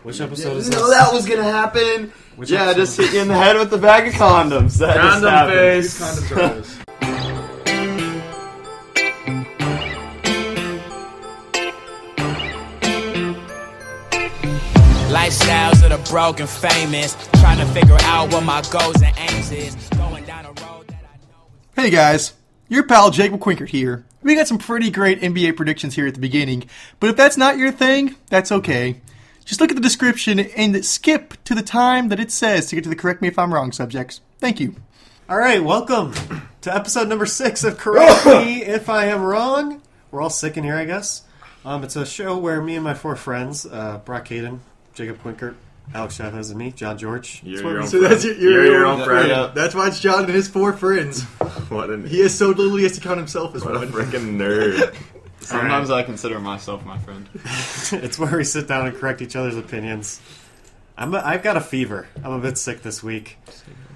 Which episode is this? No, that was gonna happen. Just hit you in the head with the bag of condoms. That Condom face. Condoms are those. Lifestyles of the broken famous, trying to figure out what my goals and aims is. Going down a road that I know. Hey guys, your pal Jacob Quinkert here. We got some pretty great NBA predictions here at the beginning, but if that's not your thing, that's okay. Just look at the description and skip to the time that it says to get to the correct me if I'm wrong subjects. Thank you. All right, welcome to episode number 6 of Correct Me If I Am Wrong. We're all sick in here, I guess. It's a show where me and my 4 friends, Brock Hayden, Jacob Quinkert, Alex Chavez, and me, John George. You're your own friend. Yeah. That's why it's John and his 4 friends. He is so little he has to count himself as What a one. freaking nerd. Sometimes I consider myself my friend. It's where we sit down and correct each other's opinions. I've got a fever. I'm a bit sick this week.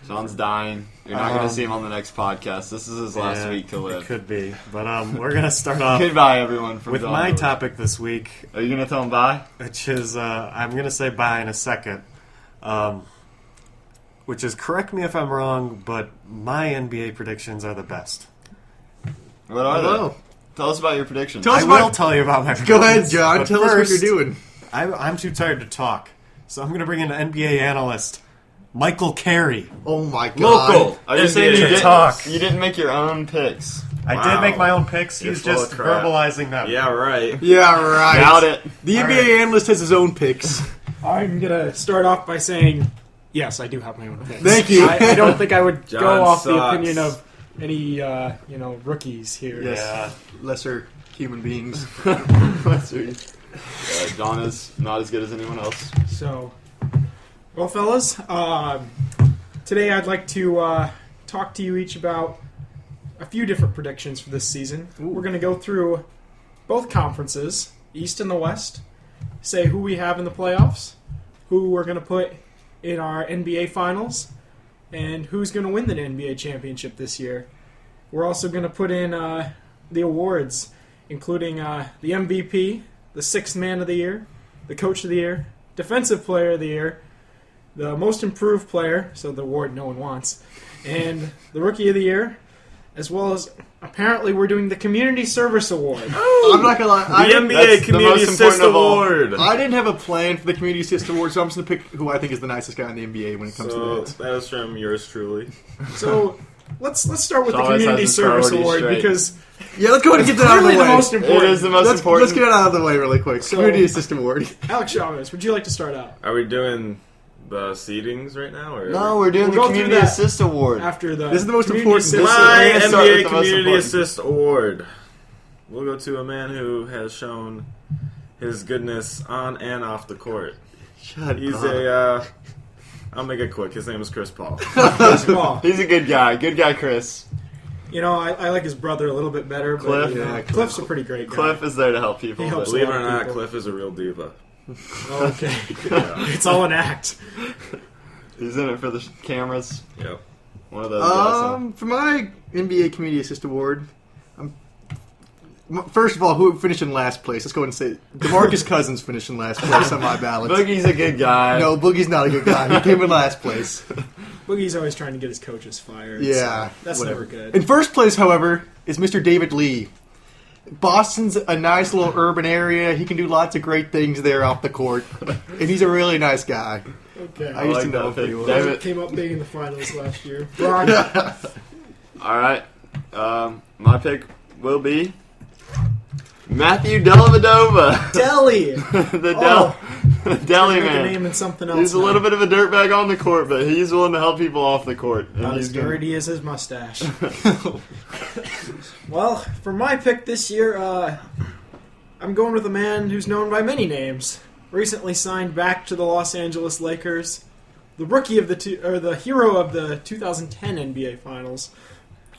John's dying. You're not going to see him on the next podcast. This is his last week to live. It could be. But we're going to start off Goodbye, everyone. From with John my George. topic this week, Are you going to tell him bye? which is, I'm going to say bye in a second, which is, correct me if I'm wrong, but my NBA predictions are the best. What are Hello. they? Tell us about your predictions. Tell us I about- will tell you about my predictions. Go ahead, John. but Tell us what first, you're doing. I'm too tired to talk, so I'm going to bring in an NBA analyst, Michael Carey. Oh my god. Local. Are you saying NBA. you didn't make your own picks? I Wow. did make my own picks. He You're was full just of crap. verbalizing them. Yeah, right. Yeah, right. Doubt it. The NBA right. analyst has his own picks. I'm going to start off by saying, yes, I do have my own picks. Thank you. I don't think I would John go off the sucks. opinion of any, rookies here. Yes. Yeah. Lesser human beings. John is not as good as anyone else. So, well, fellas, today I'd like to talk to you each about a few different predictions for this season. We're going to go through both conferences, East and the West, say who we have in the playoffs, who we're going to put in our NBA Finals, and who's going to win the NBA championship this year. We're also going to put in the awards, including the MVP, the Sixth Man of the Year, the Coach of the Year, Defensive Player of the Year, the Most Improved Player, so the award no one wants, and the Rookie of the Year, as well as apparently we're doing the Community Service Award. I'm not gonna lie. The NBA That's the Community most Assist important of all. Award. I didn't have a plan for the Community Assist Award, so I'm just going to pick who I think is the nicest guy in the NBA when it comes So to that. that is from yours truly. So let's start with the Chavez has Community his Service priorities Award straight. because Yeah, let's go ahead and get that out of clearly the the way. most important. It is the most Let's important. get it out of the way really quick. So- Community Assist Award. Alex Chavez, would you like to start out Are we doing the seedings right now? Or No, we're doing We'll the go through Community that Assist Award. after the? This is the most Community important. Assist- This is- My We're gonna start NBA with the most Community important. Assist Award. We'll go to a man who has shown his goodness on and off the court. Shut He's up. I'll make it quick. His name is Chris Paul. Chris Paul. He's a good guy. Good guy, Chris. You know, I like his brother a little bit better, but Cliff? you know, Yeah, Cliff's a pretty great guy. Cliff is there to help people. He helps but- Believe it or a lot of not, people. Cliff is a real diva. Okay, it's all an act. He's in it for the cameras. Yep. One of those guys. For my NBA Community Assist Award, first of all, who finished in last place? Let's go ahead and say DeMarcus Cousins finished in last place on my ballot. Boogie's a good guy. No, Boogie's not a good guy. He came in last place. Boogie's always trying to get his coaches fired. Yeah, so that's whatever. never good. In first place, however, is Mr. David Lee. Boston's a nice little urban area. He can do lots of great things there off the court, and he's a really nice guy. Okay, I used like to know him that pretty pick. well. David. came up big in the finals last year. Brock, All right. My pick will be Matthew Dellavedova. Deli. the Deli Make a man. name and something else. He's a little bit of a dirtbag on the court, but he's willing to help people off the court. And Not as he's gonna- dirty as his mustache. Well, for my pick this year, I'm going with a man who's known by many names. Recently signed back to the Los Angeles Lakers, the rookie of the hero of the 2010 NBA Finals,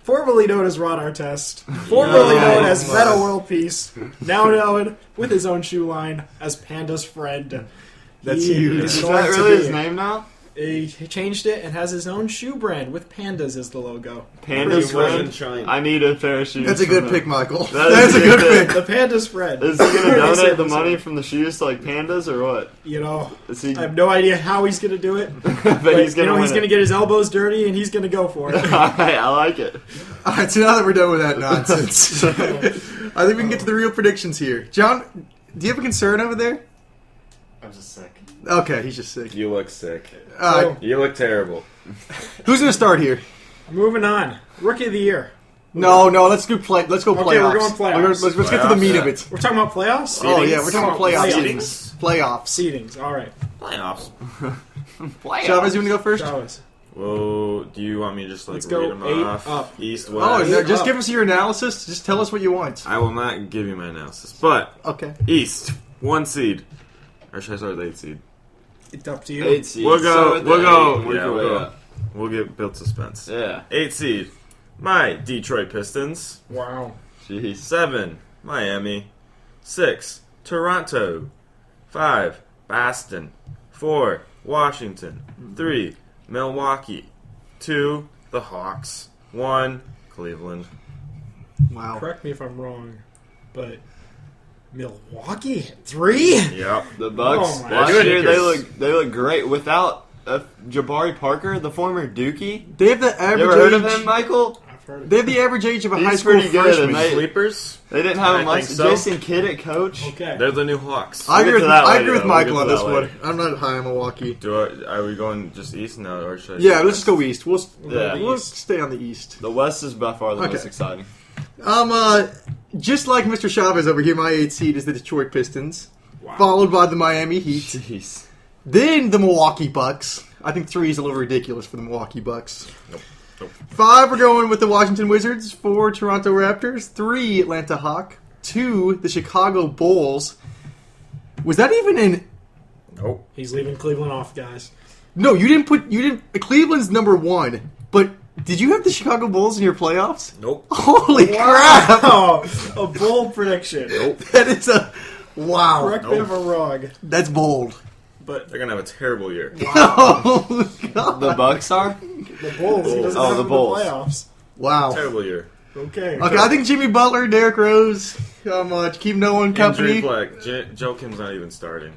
formerly known as Ron Artest, formerly known as Meta World Peace, now known with his own shoe line as Panda's Friend. That's He huge. is Is going that to really be- his name now? He changed it and has his own shoe brand with pandas as the logo. Panda's Wasn't friend. trying. I need a pair of shoes. That's a from good him. pick, Michael. That is That's a good pick. The panda's friend. Is he going to They donate said the this money one. from the shoes to like pandas or what? You know, Is he? I have no idea how he's going to do it. but He's he's going to. he's going to get his elbows dirty and he's going to go for it. All right, I like it. All right, so now that we're done with that nonsense, I think we can get to the real predictions here. John, do you have a concern over there? I'm just sick. Okay, he's just sick. You look sick. Uh, You look terrible. who's going to start here? Moving on. Rookie of the year. No, let's go playoffs. Okay, we're going playoffs. Let's get to the meat of Playoffs, it. We're talking about playoffs? Oh yeah, we're talking about playoffs. Seedings. Playoffs. Seedings. All right. Playoffs. Chavez, you want to go first? Chavez. Whoa, do you want me to just like Let's go read them 8 off? up. East, Oh, west. no, just up. give us your analysis. Just tell us what you want. I will not give you my analysis. But Okay. East, 1 seed. Or should I start with 8 seed? It's up to you. 8 seeds. We'll go. So We'll go. work Yeah, your we'll way go. up. We'll get build suspense. Yeah. 8 seed. My Detroit Pistons. Wow. Jeez. 7. Miami. 6. Toronto. 5. Boston. 4. Washington. 3. Milwaukee. 2. The Hawks. 1. Cleveland. Wow. Correct me if I'm wrong, but Milwaukee at 3? Yep. The Bucks Oh my last goodness. year they look great without Jabari Parker, the former Dookie. They have the You average ever heard of age. him, Michael? I've heard of They have the average age of a He's high school pretty good, freshman. and they- Sleepers. They didn't have I him last. think so. Jason Kidd at coach. Okay. They're the new Hawks. I agree We'll with, get to that I later, agree with though. Michael We'll on get this to that one. later. I'm not high on Milwaukee. Are we going just east now, or should I Yeah, let's just go east. We'll Yeah. stay on the east. The West is by far the Okay. most exciting. Just like Mr. Chavez over here, my 8 seed is the Detroit Pistons, Wow. followed by the Miami Heat, Jeez. then the Milwaukee Bucks. I think 3 is a little ridiculous for the Milwaukee Bucks. Nope. 5, we're going with the Washington Wizards. 4, Toronto Raptors. 3, Atlanta Hawk. 2, the Chicago Bulls. Was that even in? Nope. He's leaving Cleveland off, guys. No, you didn't. Cleveland's number 1, but did you have the Chicago Bulls in your playoffs? Nope. Holy crap! Oh, a bold prediction. That is a wow. Correct me if I'm wrong, That's bold. but They're gonna have a terrible year. Oh God! The Bucks are. the Bulls, he doesn't Oh, have the them in Bulls. the playoffs. Wow. Terrible year. Okay. Okay, I think Jimmy Butler, Derrick Rose, keep no one company. Injury plague. Joe Kim's not even starting.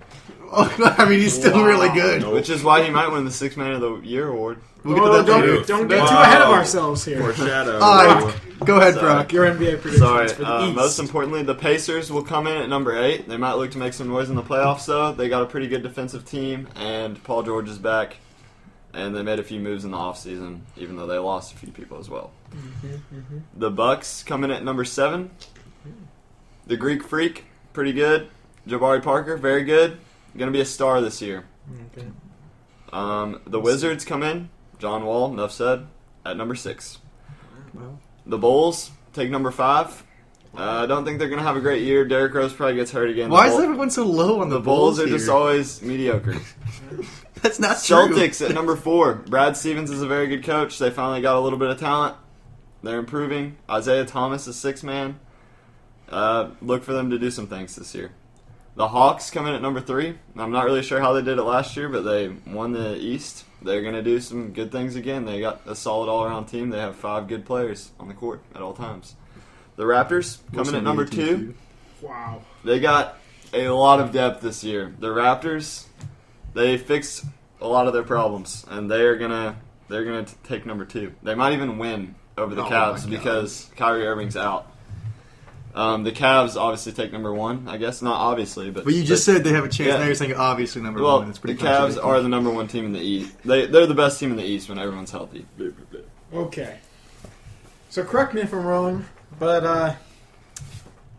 I mean, he's still Wow. really good. Nope. Which is why he might win the Sixth Man of the Year award. We'll get Oh, to that later. don't get Wow. too ahead of ourselves here. Foreshadow. All right, go ahead, Sorry. Brock. Your NBA predictions Sorry. for the East. Most importantly, the Pacers will come in at number 8. They might look to make some noise in the playoffs, though. They got a pretty good defensive team, and Paul George is back. And they made a few moves in the offseason, even though they lost a few people as well. The Bucks come in at number 7. The Greek Freak, pretty good. Jabari Parker, very good. Going to be a star this year. Okay. The Wizards come in. John Wall, enough said, at number 6. Wow. The Bulls take number 5. I don't think they're going to have a great year. Derrick Rose probably gets hurt again. Why is everyone so low on The the Bulls are here? just always mediocre. That's not true. Celtics at number 4. Brad Stevens is a very good coach. They finally got a little bit of talent. They're improving. Isaiah Thomas is 6th man. Look for them to do some things this year. The Hawks come in at number 3. I'm not really sure how they did it last year, but they won the East. They're going to do some good things again. They got a solid all-around team. They have 5 good players on the court at all times. The Raptors come in at number 2. Wow. They got a lot of depth this year. The Raptors, they fixed a lot of their problems, and they're gonna take number 2. They might even win over the Oh, Cavs my because Kyrie Irving's out. The Cavs obviously take number 1, I guess. Not obviously, but But you just said they have a chance. Yeah. Now you're saying obviously number well, 1. It's the pretty Cavs contradictory. are the number 1 team in the East. They're the best team in the East when everyone's healthy. Okay. So correct me if I'm wrong, but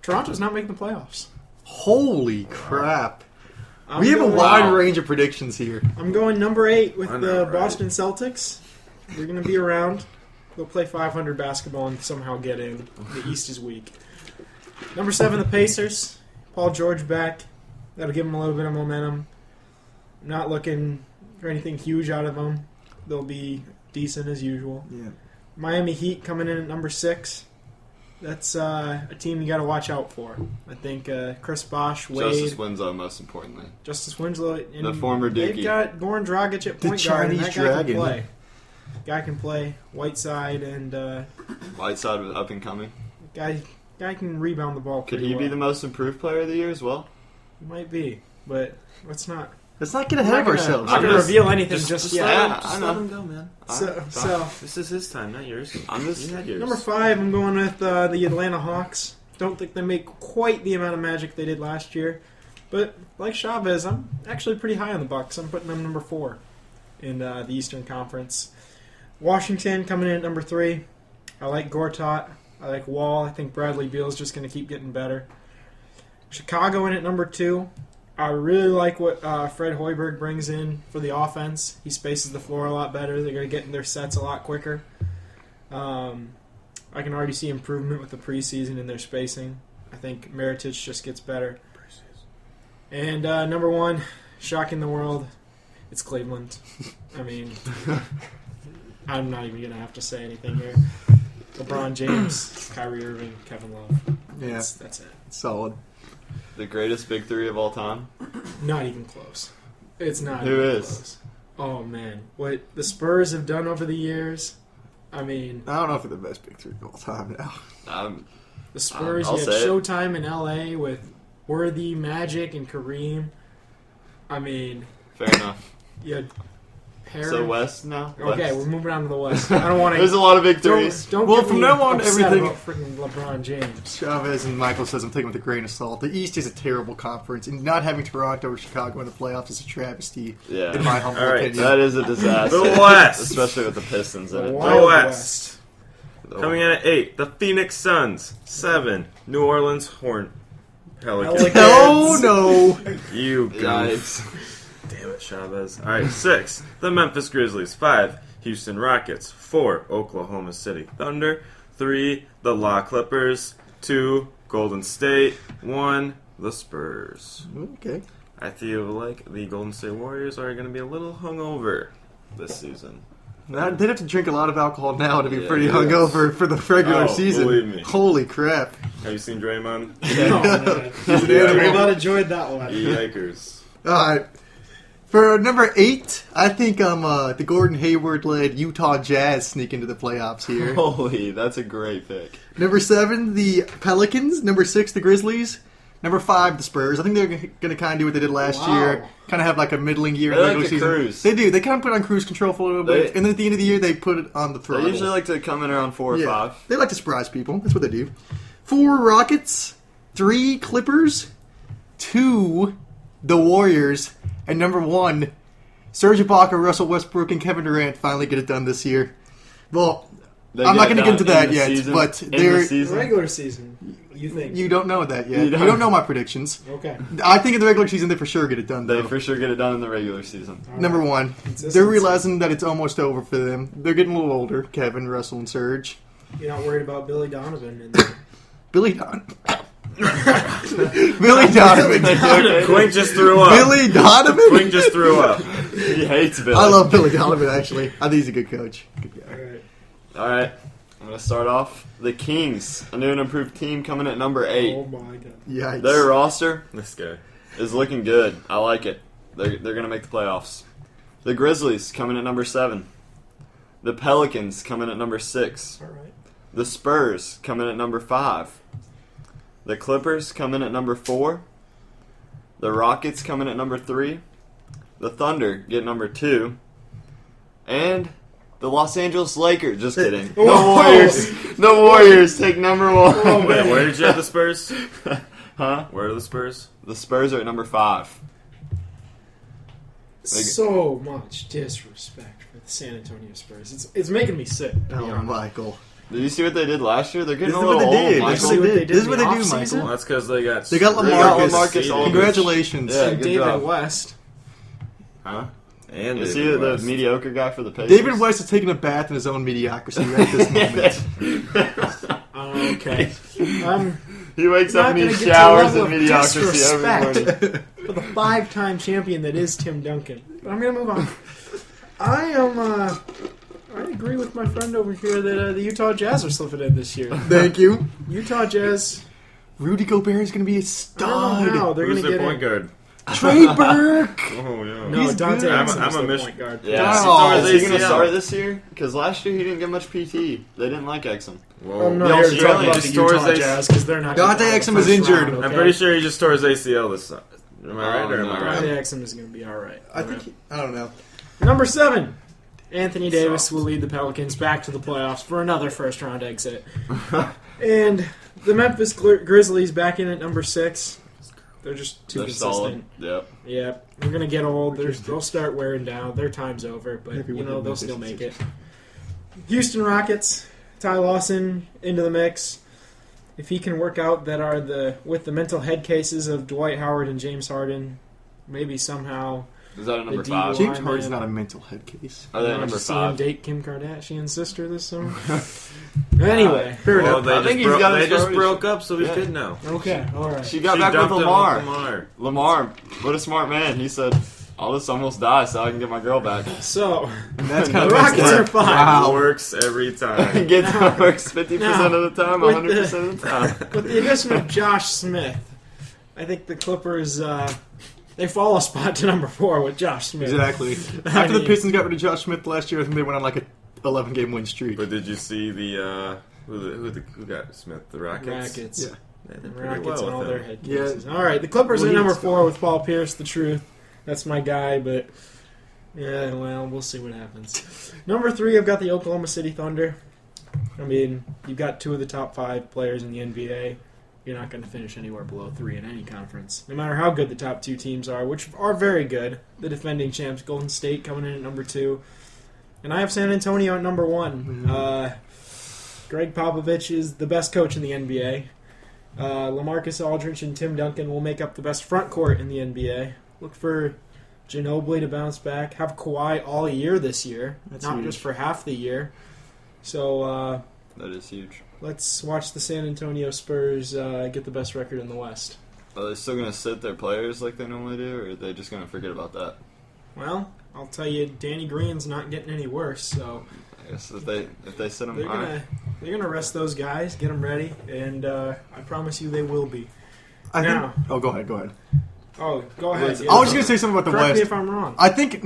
Toronto's not making the playoffs. Holy crap. I'm We have a going- wide range of predictions here. I'm going number 8 with I the know, right? Boston Celtics. They're going to be around. They'll play 500 basketball and somehow get in. The East is weak. Number 7, the Pacers. Paul George back. That'll give them a little bit of momentum. Not looking for anything huge out of them. They'll be decent as usual. Yeah. Miami Heat coming in at number 6. that's a team you got to watch out for. I think Chris Bosh, Wade, Justice Winslow, most importantly. Justice Winslow, and The former Dookie. They've got Goran Dragic at point The guard. And Chinese that guy Dragon. can play. Guy can play. Whiteside and Whiteside was up and coming. guy can rebound the ball. Could pretty he be well. the most improved player of the year as well? He might be, but let's not. Let's not get ahead of ourselves. I'm not going to reveal anything just yet. let him go, man. So This is his time, not yours. I'm just You had yours. number 5, I'm going with the Atlanta Hawks. Don't think they make quite the amount of magic they did last year, but like Chavez, I'm actually pretty high on the Bucks. I'm putting them number 4 in the Eastern Conference. Washington coming in at number 3. I like Gortat. I like Wall. I think Bradley Beal's just going to keep getting better. Chicago in at number 2. I really like what Fred Hoiberg brings in for the offense. He spaces the floor a lot better. They're going to get in their sets a lot quicker. I can already see improvement with the preseason in their spacing. I think Mirotic just gets better. And number 1, shocking the world, it's Cleveland. I mean, I'm not even going to have to say anything here. LeBron James, Kyrie Irving, Kevin Love. Yeah, That's it. solid. the greatest big three of all time. Not even close. It's not Who even is? close. Oh, man. What the Spurs have done over the years, I mean, I don't know if they're the best big three of all time now. the Spurs, I'll you had say it. Showtime in L.A. with Worthy, Magic, and Kareem. I mean, Fair enough. you had Perry. So West now? Okay, West. we're moving on to the West. I don't want to. There's a lot of big threes. Don't Well, get from me now on, upset everything- about freaking LeBron James. Chavez and Michael says I'm taking with a grain of salt. The East is a terrible conference, and not having Toronto or Chicago in the playoffs is a travesty, Yeah. in my humble All right, opinion. That is a disaster. The West. Especially with the Pistons in The it. Wild The West. West. Coming in at 8, the Phoenix Suns. 7, New Orleans Pelicans. Oh no! You goof. Yikes. Damn it, Chavez. All right, 6, the Memphis Grizzlies. 5, Houston Rockets. 4, Oklahoma City Thunder. 3, the La Clippers. 2, Golden State. 1, the Spurs. Okay. I feel like the Golden State Warriors are going to be a little hungover this season. They'd have to drink a lot of alcohol now to be Yeah, pretty yes. hungover for the regular Oh, season. believe me. Holy crap! Have you seen Draymond? Oh, man. He's an I animal. about enjoyed that one. Yikers. All right. For number 8, I think the Gordon Hayward-led Utah Jazz sneak into the playoffs here. Holy, that's a great pick. Number 7, the Pelicans. Number 6, the Grizzlies. Number 5, the Spurs. I think they're going to kind of do what they did last Wow. year. Kind of have like a middling year They in the like regular to season. cruise. They do. They kind of put on cruise control for a little bit. They- And then at the end of the year, they put it on the They throttle. usually like to come in around 4 or 5. They like to surprise people. That's what they do. 4, Rockets. 3, Clippers. 2, the Warriors. And number 1, Serge Ibaka, Russell Westbrook, and Kevin Durant finally get it done this year. Well, They I'm not going to it get into done that in the yet, season- but in they're- the season. Regular season, you think? you don't know that yet. You You don't. don't know my predictions. Okay. I think in the regular season they for sure get it done. They Though. for sure get it done in the regular season. Number 1, Consistency. they're realizing that it's almost over for them. They're getting a little older. Kevin, Russell, and Serge. You're not worried about Billy Donovan in there. Billy Donovan. Billy Donovan. Quink just threw up. Billy Donovan. Quink just threw up. He hates Billy. I love Billy Donovan. Actually, I think he's a good coach. Good guy. All right. All right, I'm going to start off. The Kings, a new and improved team, coming at number 8. Oh my god. Yikes. Their roster This guy. is looking good. I like it. They're going to make the playoffs. The Grizzlies coming at number 7. The Pelicans coming at number 6. All right. The Spurs coming at number 5. The Clippers coming at number 4. The Rockets coming at number 3. The Thunder get number 2. And the Los Angeles Lakers. Just kidding. The Warriors. The Warriors take number 1. Wait, where did you have the Spurs? Huh? Where are the Spurs? The Spurs are at number 5. So much disrespect for the San Antonio Spurs. It's making me sick. to be Oh, honest. Michael. Did you see what they did last year? They're getting This a is what little they old, did. Michael. This is what they did. This is what they do, Off-season? Michael. Well, that's because they got. They got They got LaMarcus. LaMarcus Aldridge. Congratulations. Yeah, And good David job. West. Huh? And Is David he the West. mediocre guy for the Pacers? David West is taking a bath in his own mediocrity right this moment. Okay. He wakes Not up and he gonna get to showers the in level of mediocrity every disrespect. morning. For the 5-time champion that is Tim Duncan. But I'm going to move on. I am agree with my friend over here that the Utah Jazz are slipping in this year. Thank you. Utah Jazz. Rudy Gobert is going to be a I don't stud. know how they're Who's going to their get point in. guard? Trey Burke. Oh, yeah. No, He's Dante good. Exum I'm is a their Mich- point guard. Yeah. Oh, Is he going to ACL. start this year? Because last year he didn't get much PT. They didn't like Exum. Whoa. I'm not The here to talk Australian about the just tore Utah his Jazz because they're not. Dante getting out of Exum the is first injured. round, I'm okay? pretty sure he just tore his ACL this time. Am I right or am I no. right? Dante Exum is going to be all right. I think I don't know. Number 7. Anthony Davis will lead the Pelicans back to the playoffs for another first-round exit. And the Memphis Grizzlies back in at number 6. They're just too They're consistent. solid. Yep. Yeah, they're going to get old. They'll start wearing down. Their time's over, but Everyone they'll knows still this. make it. Houston Rockets, Ty Lawson into the mix. If he can work out with the mental head cases of Dwight Howard and James Harden, maybe somehow Is that a number D 5? line- James Harden's not a mental head case. Are they I at number just see him 5? date Kim Kardashian's sister this summer. Anyway, Fair Well, enough. they I just, think he's got they his just priorities. broke up, so he's Yeah. good now. okay, all right. She got She back with dumped him Lamar. Lamar, what a smart man. He said, I'll just almost die so I can get my girl back. So That's the kind of Rockets are fine. Wow. Works every time. Gets works 50% of the time, with 100% of the time. With the addition of Josh Smith, I think the Clippers they fall a spot to number 4 with Josh Smith. Exactly. I After the mean- Pistons got rid of Josh Smith last year, I think they went on like a 11-game win streak. But did you see the who got Smith? The Rockets. Rackets. Yeah. They did pretty Rockets well and all with their him. head Yeah. cases. All right, the Clippers Well, are number he's 4 with Paul Pierce. The truth. That's my guy, but yeah, well, we'll see what happens. Number 3, I've got the Oklahoma City Thunder. I mean, you've got 2 of the top 5 players in the NBA. You're not going to finish anywhere below 3 in any conference, no matter how good the top 2 teams are, which are very good. The defending champs, Golden State, coming in at number 2. And I have San Antonio at number 1. Greg Popovich is the best coach in the NBA. LaMarcus Aldridge and Tim Duncan will make up the best front court in the NBA. Look for Ginobili to bounce back. Have Kawhi all year this year, That's not huge. just for half the year. So That is huge. let's watch the San Antonio Spurs get the best record in the West. Are they still going to sit their players like they normally do, or are they just going to forget about that? Well, I'll tell you, Danny Green's not getting any worse, so I guess if they sit them they're gonna rest those guys, get them ready, and I promise you they will be. I Now- think. Oh, go ahead. Oh, go ahead. Wait, yeah. I was just gonna say something about the Correct me West. if I'm wrong. I think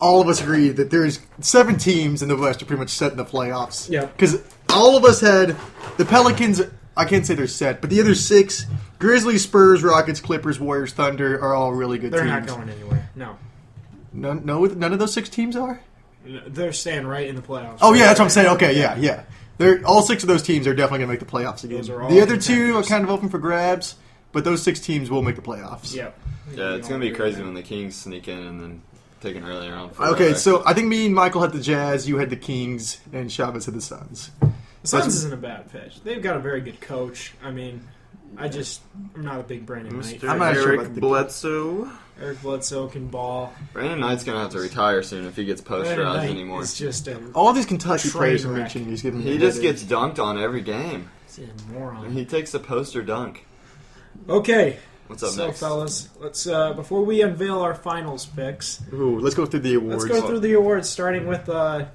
all of us agree that there's 7 teams in the West are pretty much set in the playoffs. Yeah. Because all of us had the Pelicans. I can't say they're set, but the other 6, Grizzlies, Spurs, Rockets, Clippers, Warriors, Thunder, are all really good They're teams. not going anywhere. No. None of those 6 teams are? They're staying right in the playoffs. Oh, yeah, that's what I'm saying. Okay, yeah. All 6 of those teams are definitely going to make the playoffs again. Those are all The other 2 are contenders. kind of open for grabs, but those 6 teams will make the playoffs. Yep. Yeah, it's going to be crazy when the Kings sneak in and then take an early round. Okay, so I think me and Michael had the Jazz, you had the Kings, and Chavez had the Suns. The Suns isn't a bad pitch. They've got a very good coach. I mean, I'm not a big Brandon Knight. Mr. I'm not sure Eric about the- Bledsoe. Eric Bledsoe can ball. Brandon Knight's going to have to retire soon if he gets Brandon posterized Knight anymore. is just a All these Kentucky Train players are wreck. mentioning he's giving He me just headaches. gets dunked on every game. moron. He takes a poster dunk. Okay, What's up so next? fellas, let's before we unveil our finals picks, Ooh, let's go through the awards. let's go through the awards, starting with the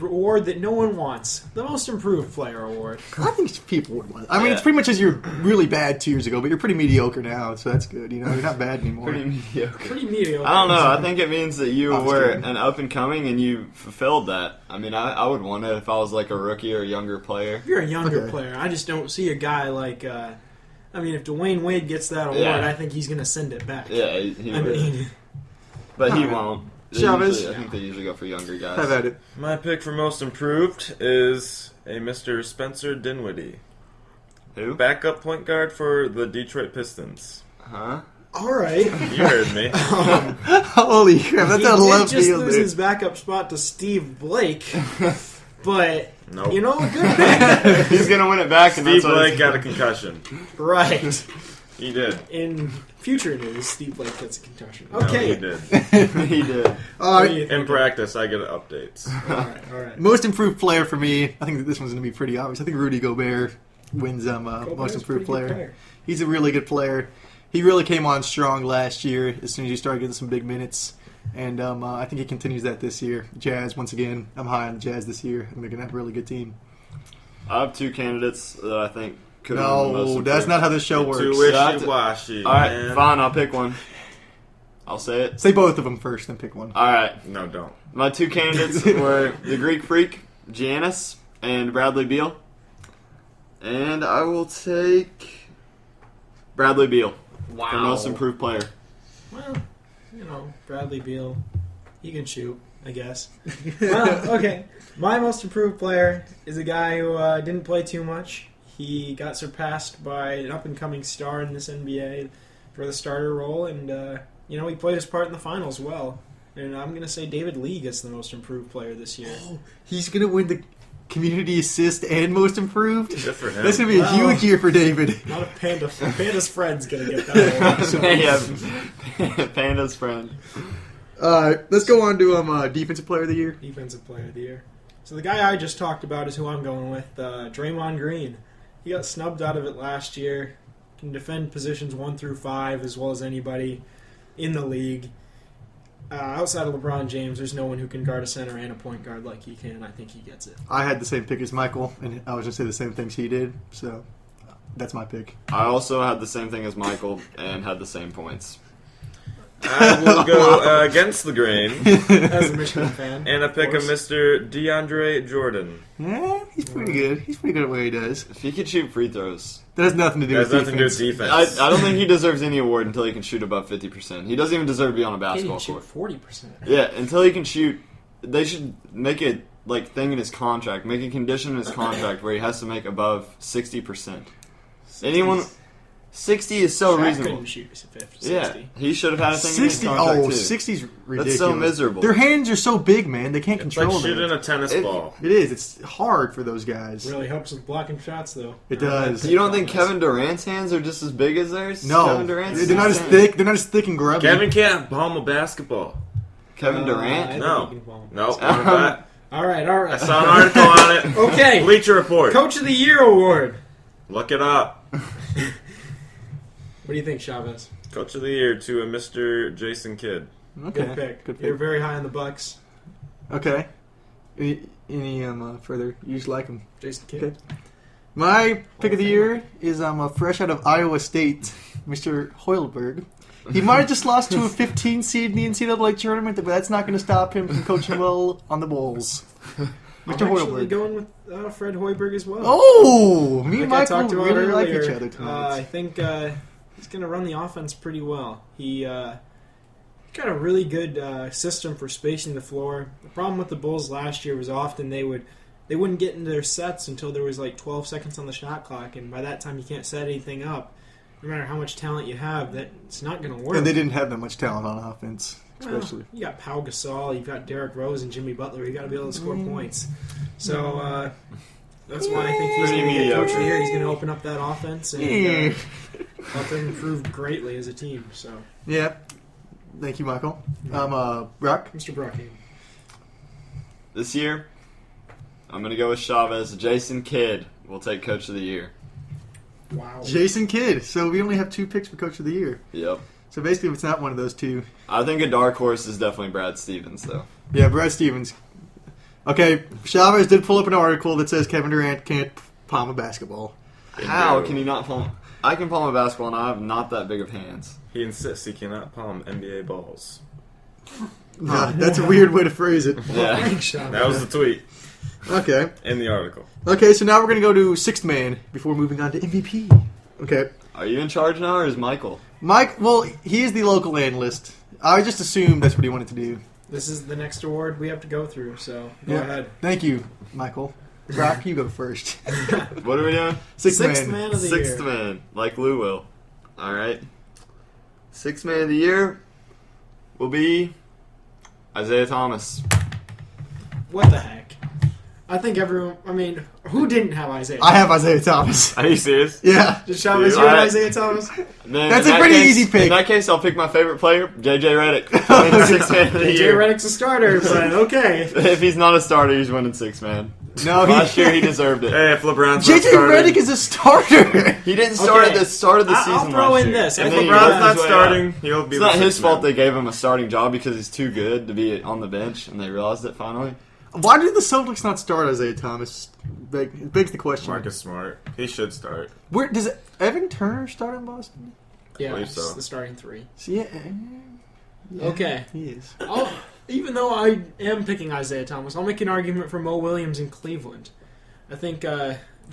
award that no one wants, the Most Improved Player Award. I think people would want it. I mean, Yeah. it's pretty much as you're really bad 2 years ago, but you're pretty mediocre now, so that's good. You know, you're not bad anymore. Pretty mediocre. Pretty mediocre. I don't know. I think it means that you I'm were kidding. an up and coming and you fulfilled that. I mean, I would want it if I was like a rookie or a younger player. If you're a younger Okay. player, I just don't see a guy like. I mean, if Dwayne Wade gets that award, Yeah. I think he's going to send it back. Yeah, he I would. mean, But he Alright. won't. They Chavez? usually- I think they usually go for younger guys. Have at it. My pick for most improved is a Mr. Spencer Dinwiddie, Who? backup point guard for the Detroit Pistons. Huh? all right. You heard me. Holy crap, that's he a did left just field, lose dude. his backup spot to Steve Blake, but Nope. you know, good pick. He's gonna win it back, and Steve that's what Blake he's- got a concussion. Right. He did. In future news, Steve Blake gets a concussion. No, Okay. he did. he did. All What do right, you think? In practice, I get updates. All right. most improved player for me. I think that this one's going to be pretty obvious. I think Rudy Gobert wins Gobert's most a improved pretty good player. He's a really good player. He really came on strong last year as soon as he started getting some big minutes. And I think he continues that this year. Jazz, once again, I'm high on the Jazz this year. I think they're going to have a really good team. I have 2 candidates that I think could win the most No, improved. that's not how this show works. Too wishy-washy. All right, man. fine, I'll pick one. I'll say it. Say both of them first, then pick one. All right. No, don't. My 2 candidates were the Greek Freak, Giannis, and Bradley Beal. And I will take Bradley Beal for most improved player. Well, Bradley Beal, he can shoot, I guess. Well, okay. My most improved player is a guy who didn't play too much. He got surpassed by an up-and-coming star in this NBA for the starter role, and, he played his part in the finals well. And I'm going to say David Lee gets the most improved player this year. Oh, he's going to win the community assist and most improved? Good for him. That's going to be a huge year for David. Not a Panda. Panda's friend's going to get that one. Yeah, Panda's friend. Let's go on to Defensive Player of the Year. Defensive Player of the Year. So the guy I just talked about is who I'm going with, Draymond Green. He got snubbed out of it last year. Can defend positions 1 through 5 as well as anybody in the league. Outside of LeBron James, there's no one who can guard a center and a point guard like he can. I think he gets it. I had the same pick as Michael, and I was going to say the same things he did, so that's my pick. I also had the same thing as Michael and had the same points. I will go against the grain As a Michigan fan. and a pick of Mr. DeAndre Jordan. Yeah, he's pretty good. He's pretty good at what he does. If he could shoot free throws, That has nothing to do It has with nothing to do with defense. defense. I don't think he deserves any award until he can shoot above 50%. He doesn't even deserve to be on a He basketball didn't shoot court. 40%. Yeah, until he can shoot, they should make it thing in his contract, make a condition in his contract where he has to make above 60%. Anyone 60 is so Shaq reasonable. couldn't shoot 50, Yeah, 60. he should have had a thing in his 60, contract too. 60's ridiculous. That's so miserable. Their hands are so big, man. They can't It's control like shooting it. a tennis ball. It is. It's hard for those guys. Really helps with blocking shots, though. It does. You don't think Kevin Durant's hands are just as big as theirs? No, Kevin Durant's they're not as thick. They're not as thick and grubby. Kevin can't palm a basketball. Kevin I Durant? think No. he can palm. No, one of that. All right. I saw an article on it. Okay. Bleacher Report. Coach of the Year award. Look it up. What do you think, Chavez? Coach of the Year to a Mr. Jason Kidd. Okay. Good pick. Good You're pick. very high on the Bucks. Okay. Any further? You just like them. Jason Kidd. Okay. My pick of the year is fresh out of Iowa State, Mr. Hoiberg. He might have just lost to a 15 seed in the NCAA tournament, but that's not going to stop him from coaching well on the Bulls. I'm Mr. actually Hoiberg. going with Fred Hoiberg as well. Oh, me and Like I Michael talked about really earlier, like each other I tonight. think he's going to run the offense pretty well. He got a really good system for spacing the floor. The problem with the Bulls last year was often they wouldn't get into their sets until there was like 12 seconds on the shot clock, and by that time you can't set anything up. No matter how much talent you have, it's not going to work. And they didn't have that much talent on offense, especially. Well, you got Pau Gasol, you've got Derrick Rose and Jimmy Butler. You got to be able to score points. So that's why I think he's Pretty going to get coach of mediocre. the year. He's going to open up that offense and help them improve greatly as a team. So, Yeah. Thank you, Michael. Brock. Mr. Brockhaven. This year, I'm going to go with Chavez. Jason Kidd will take Coach of the Year. Wow. Jason Kidd. So we only have 2 picks for Coach of the Year. Yep. So basically, if it's not one of those 2. I think a dark horse is definitely Brad Stevens, though. Yeah, Brad Stevens. Okay, Chavez did pull up an article that says Kevin Durant can't palm a basketball. How can he not palm? I can palm a basketball, and I have not that big of hands. He insists he cannot palm NBA balls. Yeah, that's a weird way to phrase it. Yeah. Thanks, Sean. That was the tweet Okay. in the article. Okay, so now we're going to go to 6th man before moving on to MVP. Okay. Are you in charge now, or is Michael? Mike, well, he is the local analyst. I just assumed that's what he wanted to do. This is the next award we have to go through, so go Yeah. ahead. Thank you, Michael. Brock, you go first. What are we doing? Sixth Man of the Sixth Year. man, like Lou will. All right. Sixth man of the year will be Isaiah Thomas. What the heck? I think everyone. I mean, who didn't have Isaiah? I have Isaiah Thomas. Are you serious? Yeah. Did Chavez Yeah. you have Alright. Isaiah Thomas? Then That's in a that pretty case- easy pick. In that case, I'll pick my favorite player, JJ Redick. Winning sixth man of the Jay year. Redick's a starter, but okay. If he's not a starter, he's winning sixth man. No, Last year he deserved it. Hey, if LeBron's not JJ starting, Redick is a starter. He didn't start Okay. at the start of the season. I'll throw last in year. this. And If then he LeBron's worked not his way starting, up. he'll be. It's the not his sixth fault man. they gave him a starting job because he's too good to be on the bench, and they realized it finally. Why did the Celtics not start Isaiah Thomas? It begs the question. Marcus Smart. He should start. Where does Evan Turner start in Boston? Yeah, believe it's so. the starting three. Yeah. Okay. He is. Even though I am picking Isaiah Thomas, I'll make an argument for Mo Williams in Cleveland. I think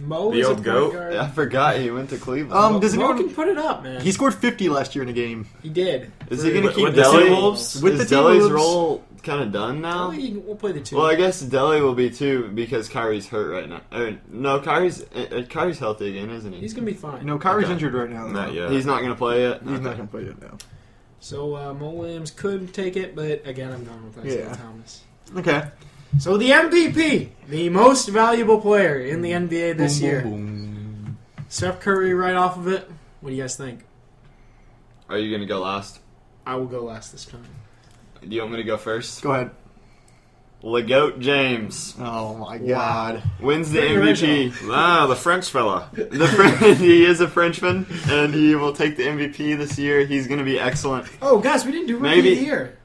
Mo The is a old point goat? guard. I forgot he went to Cleveland. Does Mo anyone? can put it up, man. He scored 50 last year in a game. He did. Is he going to With- keep with the Delly? Timberwolves? With Is the Delly's Timberwolves? role kind of done now? We'll play the two. Well, I guess Delly will be too because Kyrie's hurt right now. No, Kyrie's healthy again, isn't he? He's gonna be fine. No, Kyrie's Okay. injured right now. Not yet. He's not going to play yet. He's not going to play it now. So Mo Williams could take it, but again, I'm going with Isaiah Yeah. Thomas. Okay. So the MVP, the most valuable player in the NBA this year, Boom. Steph Curry. Right off of it, what do you guys think? Are you going to go last? I will go last this time. Do you want me to go first? Go ahead. LeGoat James Oh my God. wins the Pretty MVP. Ah, the French fella. He is a Frenchman, and he will take the MVP this year. He's going to be excellent. Oh, guys, we didn't do Rookie Maybe- of the Year.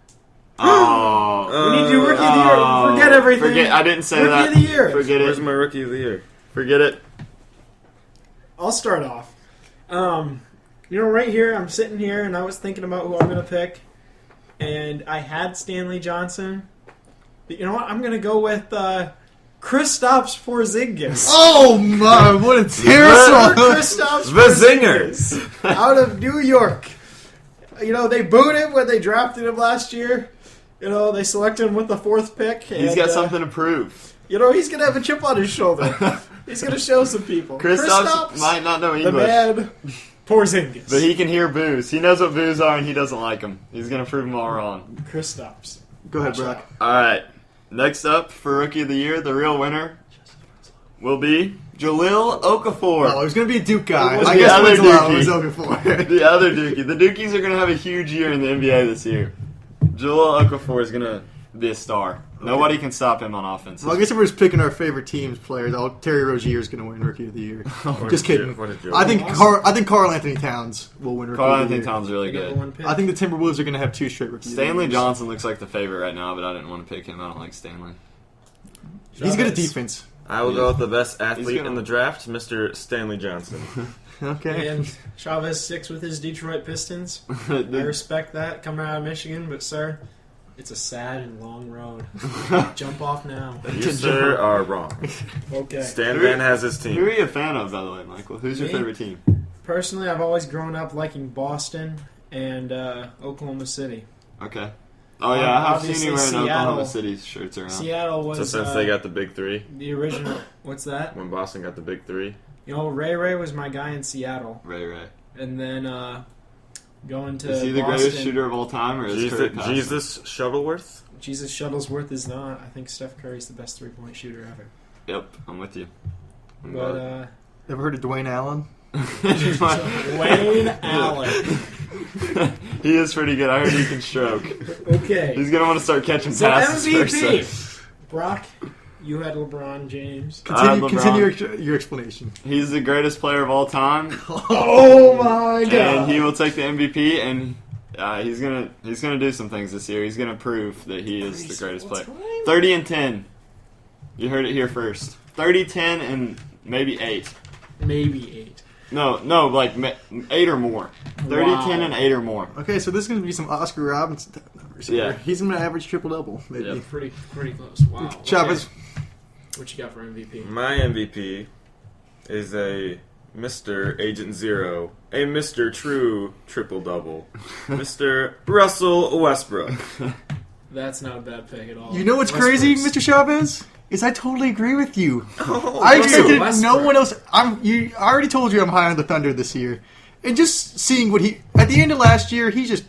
Oh, We need to do Rookie of the Year. Forget everything. Forget. I didn't say Rookie that. of the Year. Forget Where's it. my Rookie of the Year? Forget it. I'll start off. Right here, I'm sitting here, and I was thinking about who I'm going to pick, and I had Stanley Johnson. But you know what? I'm going to go with Kristaps Porzingis. Oh my! What a terrible. Kristaps The zinger. Porzingis out of New York. They booed him when they drafted him last year. They selected him with the 4th pick. He's got something to prove. He's going to have a chip on his shoulder. He's going to show some people. Kristaps might not know the English, man, Porzingis. but he can hear boos. He knows what boos are, and he doesn't like them. He's going to prove them all wrong. Kristaps. Go ahead, Brock. All right. Next up for Rookie of the Year, the real winner will be Jahlil Okafor. Oh, he's going to be a Duke guy. was I the guess other Winslow Dookie. was over for it. The other Dookie. The Dookies are going to have a huge year in the NBA this year. Jahlil Okafor is going to be a star. Nobody can stop him on offense. Well, I guess if we're just picking our favorite teams players, Terry Rozier is going to win Rookie of the Year. Just kidding. What a joke. I think Karl Anthony Towns will win Rookie Carl of the Anthony Year. Towns is really The number good. one pick. I think the Timberwolves are going to have 2 straight Rookie of the Stanley Years. Johnson looks like the favorite right now, but I didn't want to pick him. I don't like Stanley. He's good at Chavez. defense. I will go with the best athlete gonna- in the draft, Mr. Stanley Johnson. Okay. And Chavez 6 with his Detroit Pistons. I respect that coming out of Michigan, but sir, it's a sad and long road. Jump off now. You, sir, are wrong. Okay. Stan Van has his Who are team. you a fan of, by the way, Michael? Who's your Me? favorite team? Personally, I've always grown up liking Boston and Oklahoma City. Okay. Oh, yeah, I have Obviously, seen you wearing Seattle. Oklahoma City's shirts around. Seattle So was since they got the big 3, the original. What's that? when Boston got the big 3, Ray was my guy in Seattle, Ray. and then going to Is he the Boston. greatest shooter of all time, or is Curry past him? Jesus Shuttleworth? Jesus Shuttlesworth is not. I think Steph Curry's the best 3-point shooter ever. Yep, I'm with you. But Ever heard of Dwayne Allen? Wayne Allen. He is pretty good. I heard he can stroke. Okay. He's going to want to start catching So passes MVP. first. Brock, you had LeBron James. Continue, LeBron. continue your explanation. He's the greatest player of all time, Oh my God! and he will take the MVP, and he's gonna do some things this year. He's gonna prove that he is the greatest player. 30 and 10. You heard it here first. 30, 10, and maybe 8. Maybe 8. No, like 8 or more. 30, Wow. 10, and 8 or more. Okay, so this is going to be some Oscar Robinson type numbers here. Yeah. He's going to average triple-double, maybe. Yeah. Pretty close. Wow. Chavez. Okay. What you got for MVP? My MVP is a Mr. Agent Zero, a Mr. True Triple-Double, Mr. Russell Westbrook. That's not a bad pick at all. You know what's crazy, Westbrook's- Mr. Chavez? Is I totally agree with you. Oh, I Russell expected no Westbrook. one else. I already told you I'm high on the Thunder this year, and just seeing what he at the end of last year, he just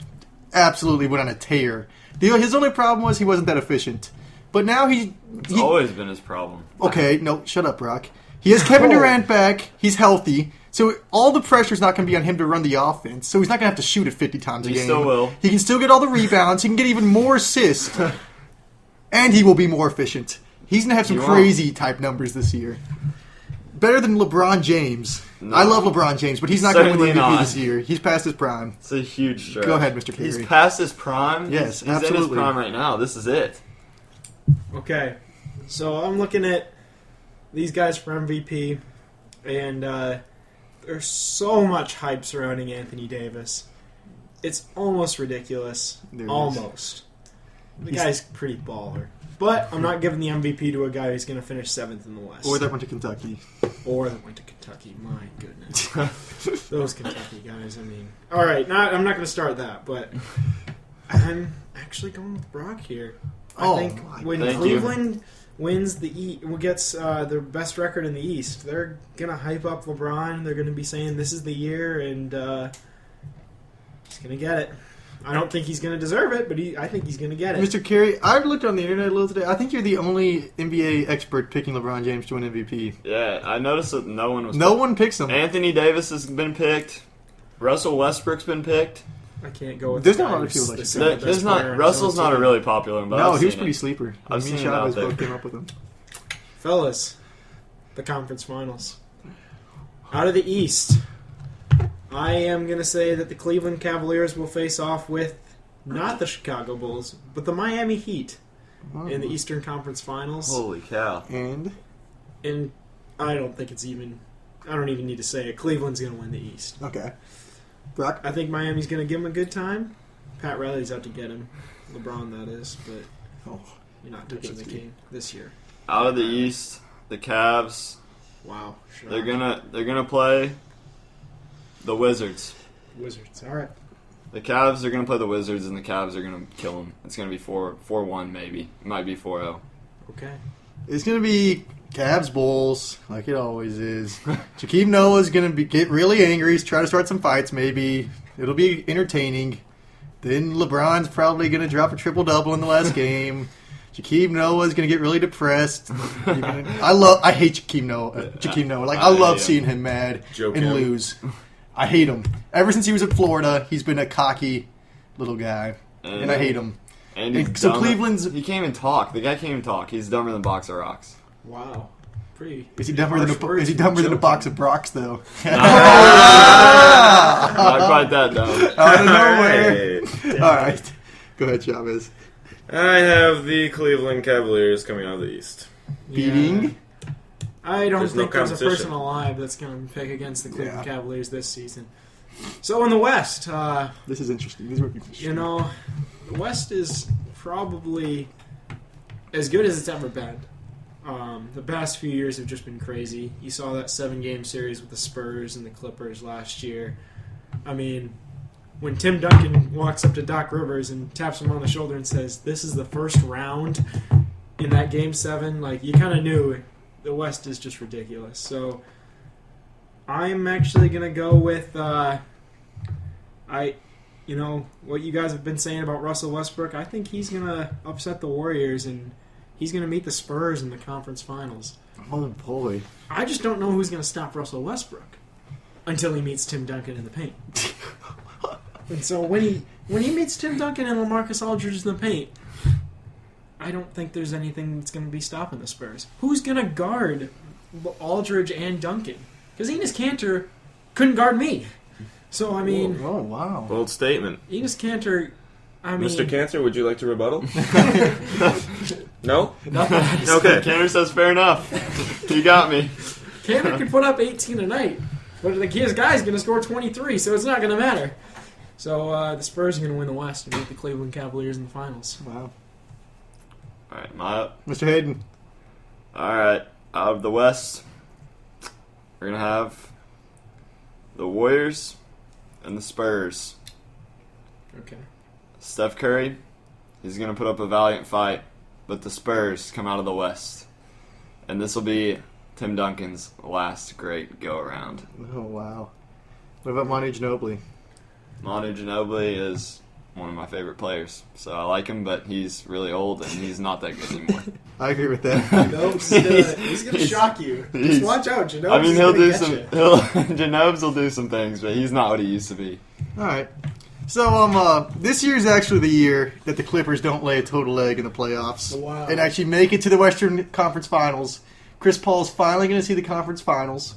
absolutely went on a tear. His only problem was he wasn't that efficient, but now he Always been his problem. okay. No, shut up, Brock. He has Kevin Durant back. He's healthy. So all the pressure's not going to be on him to run the offense. So he's not going to have to shoot it 50 times a He game. still will. He can still get all the rebounds. He can get even more assists. And he will be more efficient. He's going to have some crazy type numbers this year. Better than LeBron James. No. I love LeBron James, but he's not going to win the Certainly MVP not. this year. He's past his prime. It's a huge stretch. Go ahead, Mr. Carey. He's past his prime? Yes, he's in absolutely. his prime right now. This is it. Okay, so I'm looking at these guys for MVP, and there's so much hype surrounding Anthony Davis. It's almost ridiculous. There it is. Almost. The guy's pretty baller. But I'm not giving the MVP to a guy who's going to finish 7th in the West. Or that went to Kentucky. Or that went to Kentucky. My goodness. Those Kentucky guys, I mean. All right, I'm not going to start that, but I'm actually going with Brock here. I think when Cleveland wins gets their best record in the East, they're going to hype up LeBron. They're going to be saying this is the year, and he's going to get it. I don't think he's going to deserve it, but I think he's going to get it. Mr. Carey, I've looked on the internet a little today. I think you're the only NBA expert picking LeBron James to win MVP. Yeah, I noticed that no one was. No one picks him. Anthony Davis has been picked. Russell Westbrook's been picked. I can't go with There's the not a guy lot of people who's like the that. second best There's not. player on his Russell's own not a team. really popular one, but No, I've he was seen pretty it. sleeper. I've Me seen and it out Chavez there. both came up with him. Fellas, the conference finals. Out of the East, I am going to say that the Cleveland Cavaliers will face off with not the Chicago Bulls, but the Miami Heat in the Eastern Conference Finals. Holy cow! And And I don't even need to say it. Cleveland's going to win the East. okay, Brock. I think Miami's going to give him a good time. Pat Riley's out to get him. LeBron, that is, but you're not touching the king this year. Out of the East, the Cavs. Wow. They're gonna play the Wizards. Wizards. All right. The Cavs are gonna play the Wizards, and the Cavs are gonna kill them. It's gonna be 4-1 maybe. It might be 4-0. Okay. It's gonna be Cavs Bulls, like it always is. Jakeem Noah's gonna get really angry, try to start some fights. Maybe it'll be entertaining. Then LeBron's probably gonna drop a triple double in the last game. Jakeem Noah's gonna get really depressed. I hate Jakeem Noah. Like I love seeing him mad and lose. I hate him. Ever since he was at Florida, he's been a cocky little guy, and I hate him. And so Cleveland's. He can't even talk. The guy can't even talk. He's dumber than a box of rocks. Wow. Pretty. Is he dumber than harsh a words. box of Brocks though? Not quite that dumb. Out of nowhere. All right, go ahead, Chavez. I have the Cleveland Cavaliers coming out of the East. Beating. I don't There's no think there's a competition. person alive that's going to pick against the Cleveland Yeah. Cavaliers this season. So in the West, This is interesting. These are you know, the West is probably as good as it's ever been. The past few years have just been crazy. You saw that 7-game series with the Spurs and the Clippers last year. I mean, when Tim Duncan walks up to Doc Rivers and taps him on the shoulder and says, "This is the first round," in that Game 7, like you kind of knew the West is just ridiculous. So I'm actually gonna go with what you guys have been saying about Russell Westbrook. I think he's gonna upset the Warriors and he's gonna meet the Spurs in the conference finals. Oh boy. I just don't know who's gonna stop Russell Westbrook until he meets Tim Duncan in the paint. And so when he meets Tim Duncan and LaMarcus Aldridge in the paint, I don't think there's anything that's going to be stopping the Spurs. Who's going to guard Aldridge and Duncan? Because Enes Kanter couldn't guard me. So, I mean... Oh, wow. Bold statement. Enes Kanter, I mean... Mr. Cancer, would you like to rebuttal? No? Nothing. Okay. Tanner says fair enough. He got me. Kanter could put up 18 a night. But his guy's going to score 23, so it's not going to matter. So, the Spurs are going to win the West and beat the Cleveland Cavaliers in the finals. Wow. All right, my up. Mr. Hayden. All right, out of the West, we're gonna have the Warriors and the Spurs. Okay. Steph Curry, he's gonna put up a valiant fight, but the Spurs come out of the West, and this will be Tim Duncan's last great go around. Oh, wow. What about Manu Ginobili? Manu Ginobili is one of my favorite players, so I like him, but he's really old and he's not that good anymore. I agree with that. He's going to shock you. Just watch out, Janobes. I mean, he'll do some. Janobes will do some things, but he's not what he used to be. All right. So, this year is actually the year that the Clippers don't lay a total egg in the playoffs. Wow. And actually make it to the Western Conference Finals. Chris Paul's finally going to see the conference finals.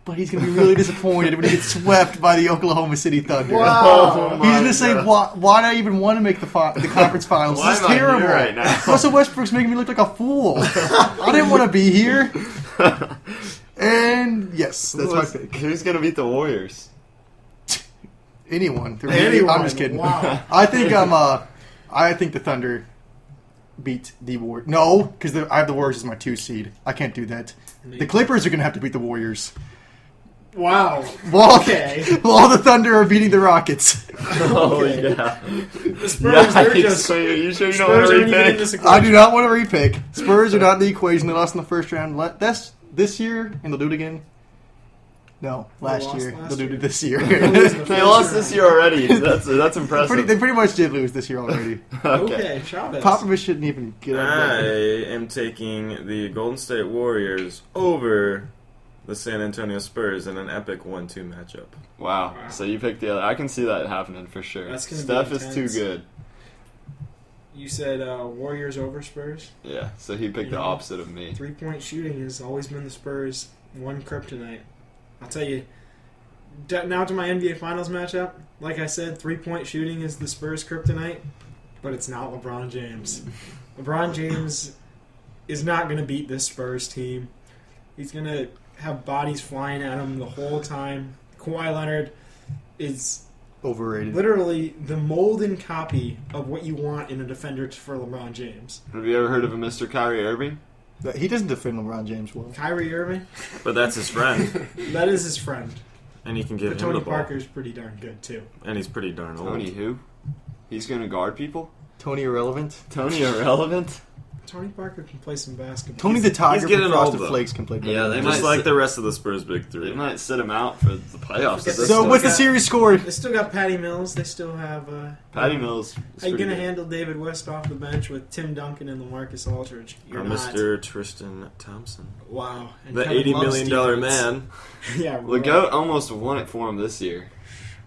But he's going to be really disappointed when he gets swept by the Oklahoma City Thunder. Wow. He's going to say, why do I even want to make the conference finals? Why This is am I here terrible. right now? Russell Westbrook's making me look like a fool. I didn't want to be here. And, yes, that's my pick. Who's going to beat the Warriors? Anyone. Anyone. I'm just kidding. Wow. I think the Thunder beat the Warriors. No, because I have the Warriors as my 2 seed. I can't do that. The Clippers are going to have to beat the Warriors. Wow. While, Okay. while the Thunder are beating the Rockets. Oh, yeah. The Spurs, they're just... So you sure you don't Spurs want to aren't even in repick? this I equation. do not want to repick. Spurs are not in the equation. They lost in the first round this year, and they'll do it again. No, last lost year. last They'll do year. it this year. They lost this year already. That's impressive. They pretty much did lose this year already. Okay, Chavez. Popovich shouldn't even get out of I bed. am taking the Golden State Warriors over the San Antonio Spurs in an epic 1-2 matchup. Wow. Wow. So you picked the other. I can see that happening for sure. That's gonna be Steph is too intense. good. You said Warriors over Spurs? Yeah. So he picked the opposite of me. 3-point shooting has always been the Spurs' one kryptonite. I'll tell you, now to my NBA Finals matchup, like I said, 3-point shooting is the Spurs' kryptonite, but it's not LeBron James. LeBron James is not going to beat this Spurs team. He's going to have bodies flying at him the whole time. Kawhi Leonard is Overrated. literally the mold and copy of what you want in a defender for LeBron James. Have you ever heard of a Mr. Kyrie Irving? He doesn't defend LeBron James well. Kyrie Irving, But that's his friend, that is his friend. and he can give But him the Tony ball. Parker's pretty darn good, too. And he's pretty darn old. Tony who? He's going to guard people? Tony Irrelevant. Tony irrelevant? Tony Parker can play some basketball. Tony the Tiger getting from Frosted old, though. Flakes can play better. Yeah, they than Just might like sit- the rest of the Spurs' big three. They might sit him out for the playoffs. at this So point. what's the series score? They still got Patty Mills. They still have... Patty Mills is How you pretty going to good. handle David West off the bench with Tim Duncan and LaMarcus Aldridge? You're Or not. Mr. Tristan Thompson. Wow. And The Kevin $80 Love million Stevens. man Yeah, The GOAT almost won it for him this year.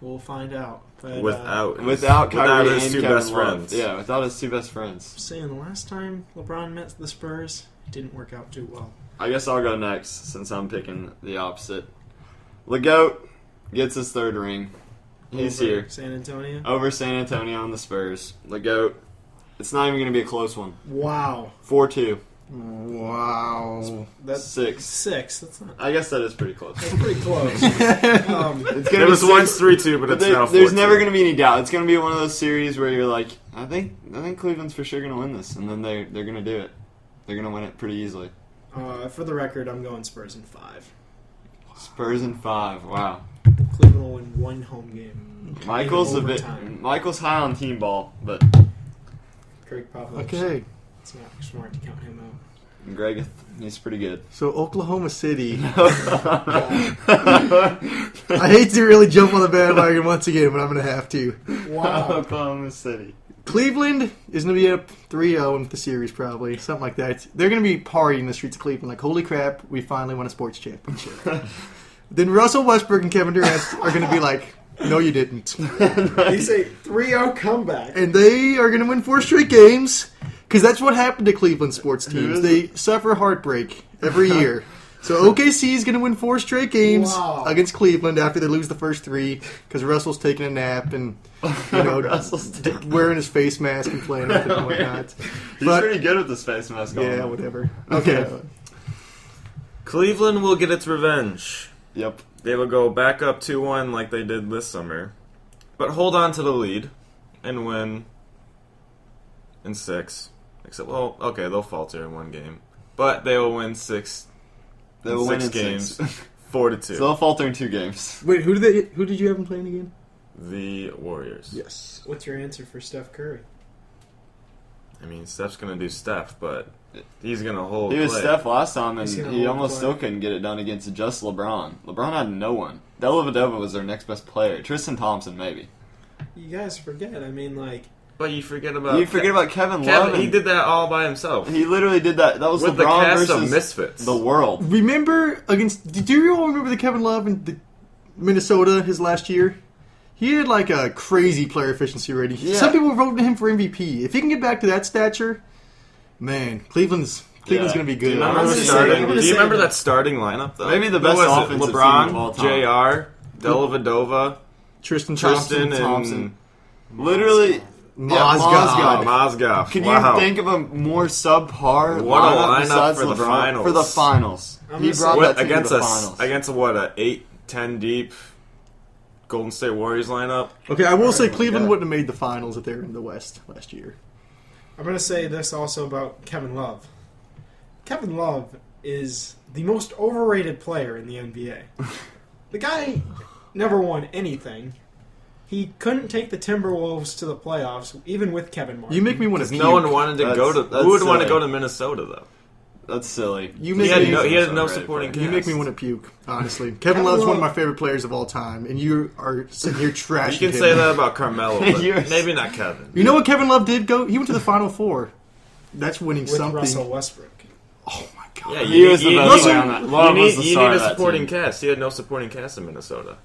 We'll find out. But, Without Kyrie his and two Kevin best Love. friends. Yeah, without his two best friends. saying the last time LeBron met the Spurs, it didn't work out too well. I guess I'll go next since I'm picking the opposite. LeGoat gets his third ring. He's Over here. San Antonio. Over San Antonio and the Spurs. LeGoat. It's not even going to be a close one. Wow. 4-2. Wow. That's 6. 6. That's not. I guess that is pretty close. That's pretty close. It's It gonna was be once 6, 3-2, but it's there- now 4-2. there's never going to be any doubt. It's going to be one of those series where you're like, I think Cleveland's for sure going to win this, and then they're going to do it. They're going to win it pretty easily. For the record, I'm going Spurs in 5. Spurs in 5. Wow. Cleveland will win one home game. Michael's In a bit. overtime. Michael's high on team ball, but Craig Popovich. Okay. It's not smart to count him out. Greg, he's pretty good. So Oklahoma City. I hate to really jump on the bandwagon once again, but I'm going to have to. Wow. Oklahoma City. Cleveland is going to be up 3-0 in the series, probably. Something like that. They're going to be partying the streets of Cleveland. Like, holy crap, we finally won a sports championship. Then Russell Westbrook and Kevin Durant are going to be like, no, you didn't. He's a 3-0 comeback. And they are going to win 4 straight games. Because that's what happened to Cleveland sports teams. is They suffer heartbreak every year. So OKC is going to win 4 straight games Wow. against Cleveland after they lose the first 3 because Russell's taking a nap and Russell's taking- wearing his face mask and playing with it and whatnot. He's But- pretty good with his face mask on. Yeah, whatever. Okay. Cleveland will get its revenge. Yep. They will go back up 2-1 like they did this summer, but hold on to the lead and win in 6. Except, well, okay, they'll falter in 1 game, but they will win 6. They will win 6 in games, 6. 4-2. So they'll falter in 2 games. Wait, who did you have them playing again? The Warriors. Yes. What's your answer for Steph Curry? I mean, Steph's gonna do Steph, but he's gonna hold. He was play. Steph last time, and He's gonna he hold almost play. still couldn't get it done against just LeBron. LeBron had no one. Dellavedova was their next best player. Tristan Thompson, maybe. You guys forget. I mean, like, But you forget about Kevin Love. Kevin. He did that all by himself He literally did that. That was with the LeBron cast versus of misfits. the world. Remember do you all remember the Kevin Love in the Minnesota his last year? He had like a crazy player efficiency rating. Yeah. Some people were voting him for MVP. If he can get back to that stature, man, Cleveland's going to be good. Dude, Do you remember that starting lineup, though? Maybe the Who best was it? offensive team LeBron, of all time. JR, Dellavedova, Tristan Tristan, Thompson. and Literally, Mozgov. Mozgov. Can Wow. you think of a more subpar What a lineup besides for the LeBron? finals. For the finals. I'm He gonna brought say- that team against to the a finals. against a 8-10 deep Golden State Warriors lineup? Okay, I will say Cleveland Yeah. wouldn't have made the finals if they were in the West last year. I'm going to say this also about Kevin Love. Kevin Love is the most overrated player in the NBA. The guy never won anything. He couldn't take the Timberwolves to the playoffs, even with Kevin Martin. You make me want to. No one wanted to go to. That's Who would want to silly. go to Minnesota, though? That's silly. You He make had me. no supporting cast. You make me want to puke. Honestly, Kevin Love's one of my favorite players of all time, and you are sitting here trashing You can him. say that about Carmelo, but Yes. maybe not Kevin. You know what Kevin Love did? He went to the Final Four. That's winning with something. Russell Westbrook. Oh my god! Yeah, He was the best player on that. Love You was the need star a of that supporting team. cast. He had no supporting cast in Minnesota.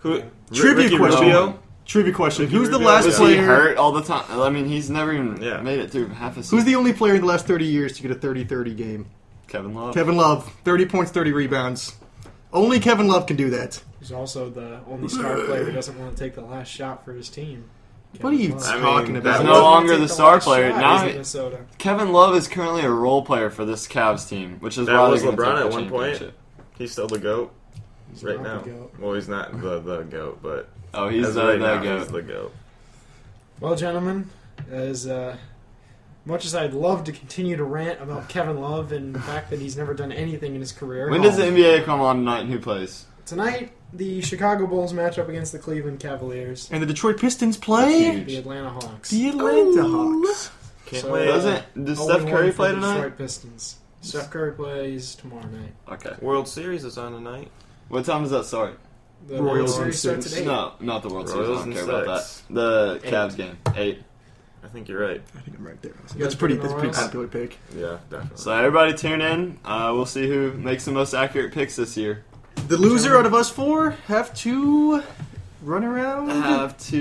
Who? Trivia Ricky question. Rubio? Trivia question: Ricky Who's the Rubio? last Was he player? hurt all the time? I mean, he's never even Yeah. made it through half a season. Who's the only player in the last 30 years to get a 30-30 game? Kevin Love? Kevin Love, 30 points, 30 rebounds. Only Kevin Love can do that. He's also the only star player who doesn't want to take the last shot for his team. What are you Kevin Love. I mean, talking that about? He's was- no longer Take the the star last player. shot. Now, He's he- Minnesota. Kevin Love is currently a role player for this Cavs team, which is That why was they're gonna LeBron take at the one point. championship. He's still the GOAT right not now. the GOAT. Well, he's not the GOAT, but Oh, he's as the right now, GOAT. he's the GOAT. Well, gentlemen, as much as I'd love to continue to rant about Kevin Love and the fact that he's never done anything in his career, When does the NBA come on tonight and who plays? tonight the Chicago Bulls match up against the Cleveland Cavaliers, And the Detroit Pistons play the Atlanta Hawks. the Atlanta Hawks. Can't So, wait. Does Steph 0-1 Curry for play the tonight? Detroit Pistons. Steph Curry plays tomorrow night. Okay. World Series is on tonight. What time does that start? The Royals World and Series starts Six. at 8. No, not the World Series. I Royals don't and care about six. that. The 8. Cavs game. 8. I think you're right. I think I'm right there. You That's guys pretty. picking That's a the pretty Royals? popular pick. Yeah, definitely. So everybody tune in. We'll see who makes the most accurate picks this year. The loser out of us four have to run around Have to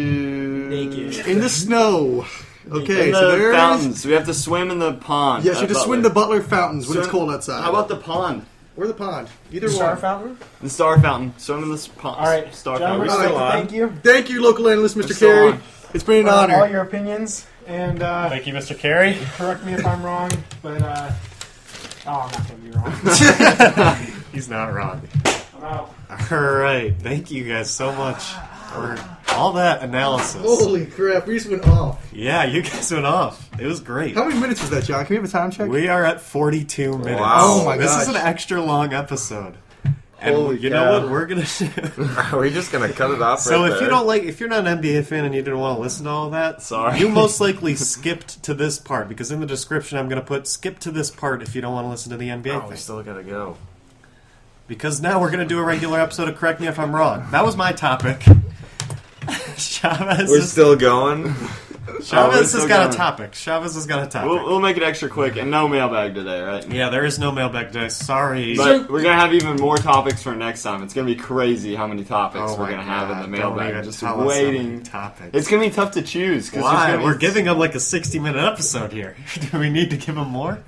Naked. in the snow. Okay, in so the there's fountains. We have to swim in the pond. yes, you at have to swim Butler. the Butler fountains when it's Swim- cold outside. How about the pond? or the pond? Either Star one. Fountain? The Star Fountain. Swim in the pond. All right, Star gentlemen, Fountain. I'd like still to on? thank you Thank you, local analyst, Mr. still Carey. on. It's been an for all honor. your opinions, and Thank you, Mr. Carey. correct me if I'm wrong, but I'm not going to be wrong. He's not wrong. I'm out. All right. Thank you guys so much for all that analysis. Holy crap, we just went off. Yeah, you guys went off. It was great. How many minutes was that, John? Can we have a time check? We are at 42 minutes. Wow. Oh my This gosh. is an extra long episode. And Holy you cow. know what we're gonna do? Are we just gonna cut it off? So right if there? if you're not an NBA fan and you didn't want to listen to all that, Sorry. you most likely skipped to this part because in the description I'm gonna put skip to this part if you don't want to listen to the NBA oh, we thing. still gotta go. Because now we're gonna do a regular episode of Correct Me If I'm Wrong. That was my topic. Chavez We're is- still going. Chavez we're has still got going. a topic. Chavez has got a topic. We'll make it extra quick and no mailbag today, right? Yeah, there is no mailbag today. Sorry. But we're gonna have even more topics for next time. It's gonna be crazy how many topics Oh we're my gonna have in the God, mailbag. don't even Just tell us how many waiting. topics. It's gonna be tough to choose. 'Cause there's Why? gonna be We're giving them like a 60-minute episode here. Do we need to give them more?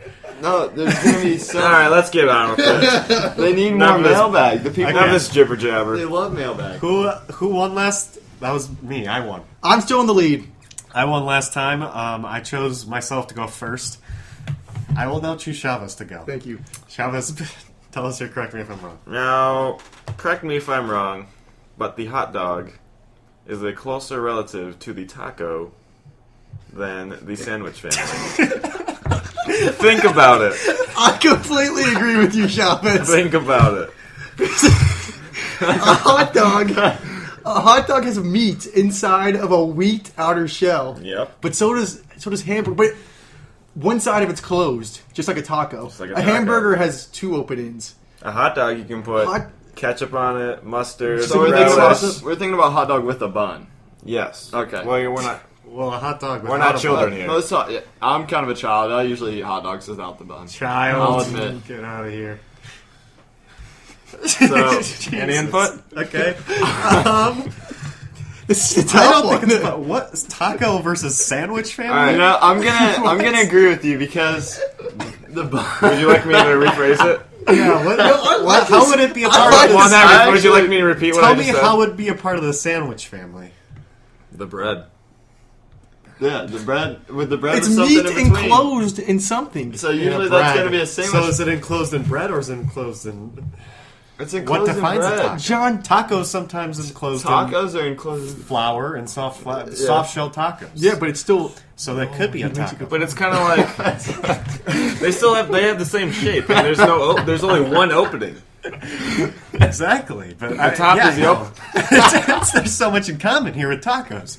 No, there's gonna be so. All right, let's get on with it. They need None more of this- mailbag. The people Have this jibber jabber. they love mailbag. Who won last? That was me. I won. I'm still in the lead. I won last time. I chose myself to go first. I will now choose Chavez to go. Thank you. Chavez, tell us here. Correct me if I'm wrong. Now, correct me if I'm wrong, but the hot dog is a closer relative to the taco than the sandwich family. Think about it. I completely agree with you, Chavez. Think about it. A hot dog. A hot dog has meat inside of a wheat outer shell. Yep. But so does hamburger. But one side of it's closed, just like a taco. like a a taco. hamburger has two open ends. A hot dog, you can put Hot- ketchup on it, mustard, So we're thinking about hot dog with a bun. Yes. Okay. Well, we're not. Well, a hot dog. We're without not a children bun. here. Most yeah, I'm kind of a child. I usually eat hot dogs without the bun. I'll Child, admit. get out of here. So, any input? Okay. This is a I tough don't one. think it's about what taco versus sandwich family. All right. You know, I'm gonna agree with you because Would you like me to rephrase it? Yeah, how would it be a part Would of this? you like me to repeat what I Tell just me said? how it would be a part of the sandwich family. The bread. yeah, the bread It's with something meat in between. enclosed in something. So usually Yeah, that's bread. gonna be a sandwich. So is it enclosed in bread or is it enclosed in... it's What enclosed in defines a bread. taco? John, Tacos sometimes enclosed in Tacos are enclosed. flour and soft shell tacos. yeah, but it's still. So that could be a taco. But it's kind of like they have the same shape, and there's only one opening. Exactly. But The top is the open. There's so much in common here with tacos.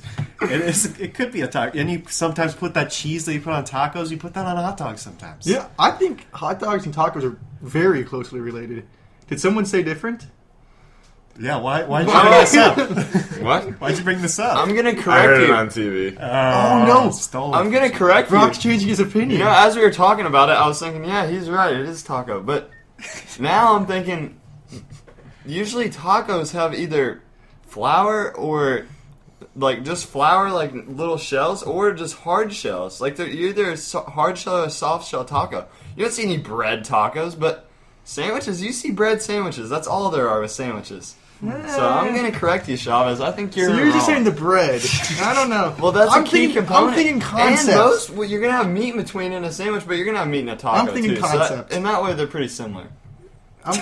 It could be a taco. And you sometimes put that cheese that you put on tacos, you put that on hot dogs sometimes. Yeah, I think hot dogs and tacos are very closely related. Did someone say different? Yeah, why'd you bring this up? What? Why'd you bring this up? I'm gonna I correct heard it you. on TV. Oh, no. Stolen. I'm gonna correct you. Brock's changing his opinion. You know, as we were talking about it, I was thinking, yeah, he's right. It is taco. But now I'm thinking, usually tacos have either flour or like just flour, like little shells, or just hard shells. Like they're either hard shell or soft shell taco. You don't see any bread tacos, but sandwiches, you see bread sandwiches. That's all there are with sandwiches. So I'm gonna correct you, Chavez. I think you're So you're wrong. just saying the bread. I don't know. Well, that's I'm a key thinking, component. I'm thinking concept. And well, you're gonna have meat in between in a sandwich, but you're gonna have meat in a taco I'm thinking too. So concept. in that way, they're pretty similar. I'm,